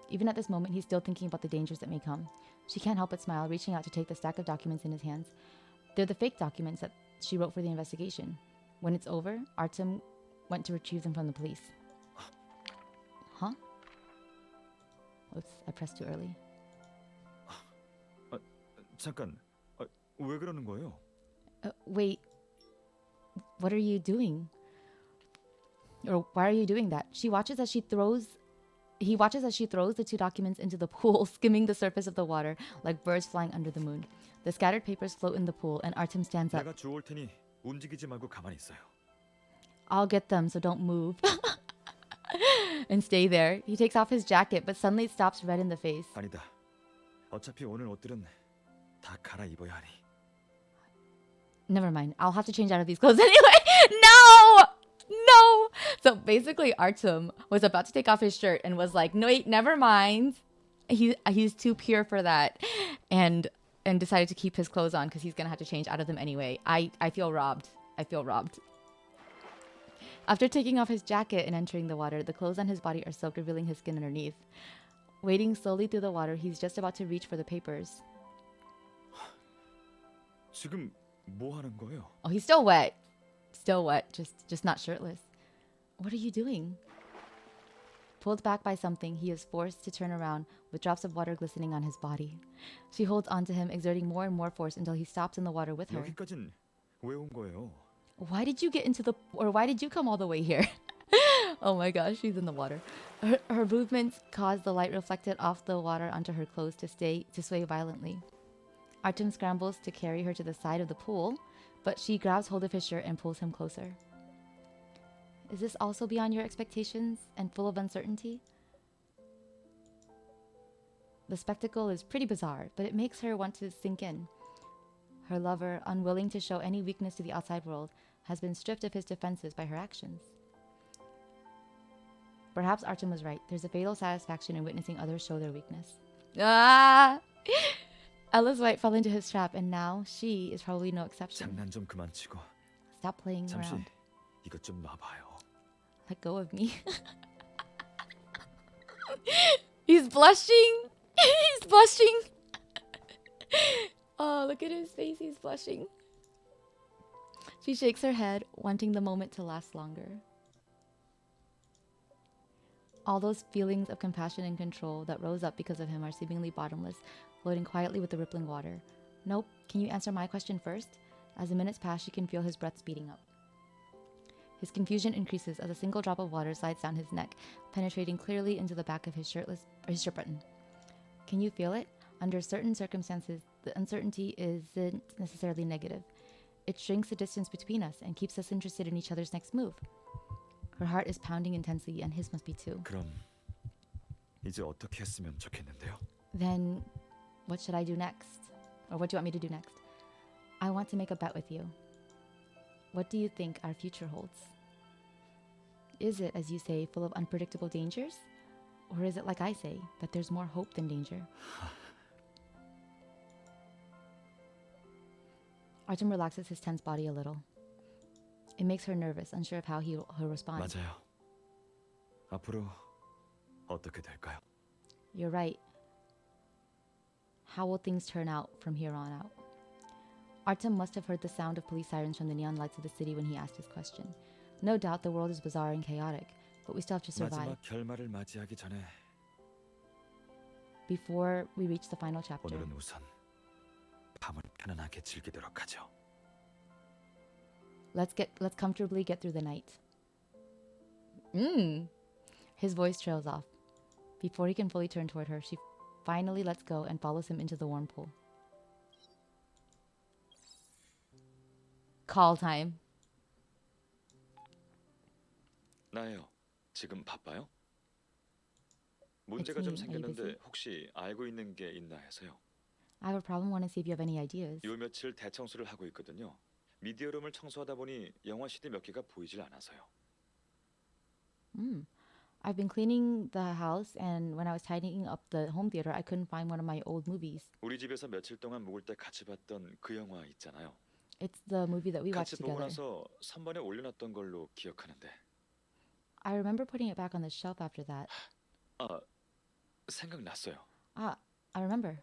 Even at this moment, he's still thinking about the dangers that may come. She can't help but smile, reaching out to take the stack of documents in his hands. They're the fake documents that she wrote for the investigation. When it's over, Artem went to retrieve them from the police. Huh? Oops, I pressed too early. 잠깐, 왜 그러는 거예요? Wait, what are you doing? Or why are you doing that? He watches as she throws the two documents into the pool, skimming the surface of the water like birds flying under the moon. The scattered papers float in the pool, and Artem stands up. 내가 주워올 테니 움직이지 말고 가만히 있어요. I'll get them, so don't move. And stay there. He takes off his jacket, but suddenly stops red in the face. 아니다. 어차피 오늘 옷들은 다 갈아입어야 하니. Never mind. I'll have to change out of these clothes anyway. No! No! So basically, Artem was about to take off his shirt and was like, no, wait, never mind. He's too pure for that. And decided to keep his clothes on because he's going to have to change out of them anyway. I feel robbed. I feel robbed. After taking off his jacket and entering the water, the clothes on his body are soaked, revealing his skin underneath. Wading slowly through the water, he's just about to reach for the papers. 지금 뭐 하는 거예요? Oh, he's still wet. Still wet, just not shirtless. What are you doing? Pulled back by something, he is forced to turn around with drops of water glistening on his body. She holds onto him, exerting more and more force until he stops in the water with her. 여기까진 왜 온 거예요? Why did you why did you come all the way here? Oh my gosh, she's in the water. Her movements cause the light reflected off the water onto her clothes to sway violently. Artem scrambles to carry her to the side of the pool, but she grabs hold of his shirt and pulls him closer. Is this also beyond your expectations and full of uncertainty? The spectacle is pretty bizarre, but it makes her want to sink in. Her lover, unwilling to show any weakness to the outside world, has been stripped of his defenses by her actions. Perhaps Artem was right. There's a fatal satisfaction in witnessing others show their weakness. Ah! Ella's White fell into his trap, and now she is probably no exception. 장난 좀 그만 치고 Stop playing 잠시 around. 이것 좀 놔봐요. Let go of me. He's blushing. He's blushing. Oh, look at his face. He's blushing. She shakes her head, wanting the moment to last longer. All those feelings of compassion and control that rose up because of him are seemingly bottomless, floating quietly with the rippling water. Nope. Can you answer my question first? As the minutes pass, she can feel his breath speeding up. His confusion increases as a single drop of water slides down his neck, penetrating clearly into the back of his shirt button. Can you feel it? Under certain circumstances, the uncertainty isn't necessarily negative. It shrinks the distance between us and keeps us interested in each other's next move. Her heart is pounding intensely, and his must be too. 그럼 이제 어떻게 했으면 좋겠는데요? Then, what should I do next? Or what do you want me to do next? I want to make a bet with you. What do you think our future holds? Is it, as you say, full of unpredictable dangers? Or is it like I say, that there's more hope than danger? Artem relaxes his tense body a little. It makes her nervous, unsure of how he'll respond. 맞아요. 앞으로 어떻게 될까요? You're right. How will things turn out from here on out? Artem must have heard the sound of police sirens from the neon lights of the city when he asked his question. No doubt the world is bizarre and chaotic, but we still have to survive. 마지막 결말을 맞이하기 전에 Before we reach the final chapter, 오늘은 우선 밤을 편안하게 즐기도록 하죠. let's comfortably get through the night. His voice trails off. Before he can fully turn toward her, she finally lets go and follows him into the warm pool. Call time. 나예요. 지금 바빠요? 문제가 좀 It's me. Are you 생겼는데 busy? 혹시 알고 있는 게 있나 해서요. I have a problem. Want to see if you have any ideas. 요 며칠 대청소를 하고 있거든요. 미디어룸을 청소하다 보니 영화 CD 몇 개가 보이질 않아서요. I've been cleaning the house, and when I was tidying up the home theater, I couldn't find one of my old movies. 우리 집에서 며칠 동안 묵을 때 같이 봤던 그 영화 있잖아요. It's the movie that we watched 같이 보고 together. 나서 선반에 올려놨던 걸로 기억하는데. I remember putting it back on the shelf after that. 아, 생각났어요. I remember.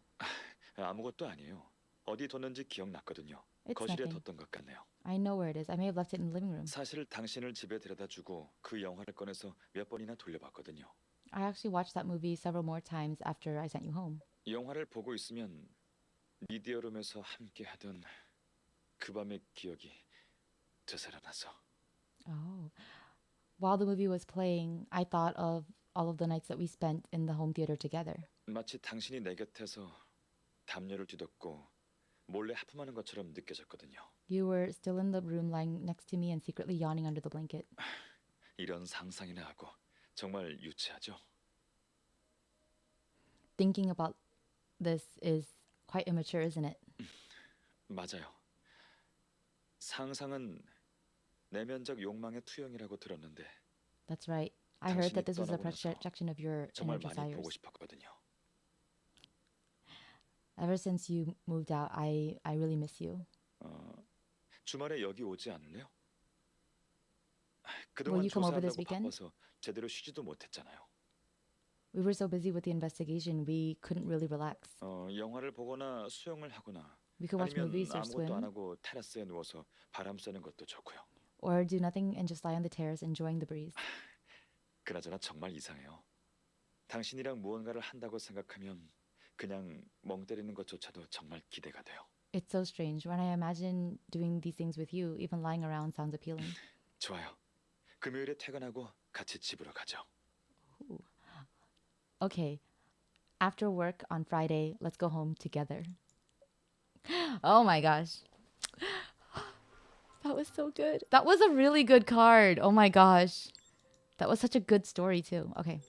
아무것도 아니에요. 어디 뒀는지 기억났거든요. It's 거실에 nothing. 뒀던 것 같네요. I know where it is. I may have left it in the living room. 사실 당신을 집에 데려다주고 그 영화를 꺼내서 몇 번이나 돌려봤거든요. I actually watched that movie several more times after I sent you home. 영화를 보고 있으면 미디어룸에서 함께 하던 그 밤의 기억이 되살아나서. Oh. While the movie was playing, I thought of all of the nights that we spent in the home theater together. 마치 당신이 내 곁에서 담요를 뒤덮고 몰래 하품하는 것처럼 느껴졌거든요. You were still in the room lying next to me and secretly yawning under the blanket. 이런 상상이나 하고 정말 유치하죠. Thinking about this is quite immature, isn't it? 맞아요. 상상은 내면적 욕망의 투영이라고 들었는데 That's right. I heard that this was a 당신이 떠나고 나서 projection of your 정말 inner 많이 보고 desires. 싶었거든요. Ever since you moved out, I really miss you. 주말에 여기 오지 않을래요? Will 그동안 you come over this 조사한다고 weekend? 바빠서 제대로 쉬지도 못했잖아요. We were so busy with the investigation, we couldn't really relax. 영화를 보거나 수영을 하거나 We could watch 아니면 movies or 아무것도 안 swim, 하고 테라스에 누워서 바람 쐬는 것도 좋고요. or do nothing and just lie on the terrace enjoying the breeze. 그나저나 정말 이상해요. 당신이랑 무언가를 한다고 생각하면 그냥 멍 때리는 것조차도 정말 기대가 돼요. It's so strange. When I imagine doing these things with you, even lying around sounds appealing. 좋아요. 금요일에 퇴근하고 같이 집으로 가죠. Okay, after work on Friday, let's go home together. Oh my gosh. That was so good. That was a really good card. Oh my gosh. That was such a good story too. Okay.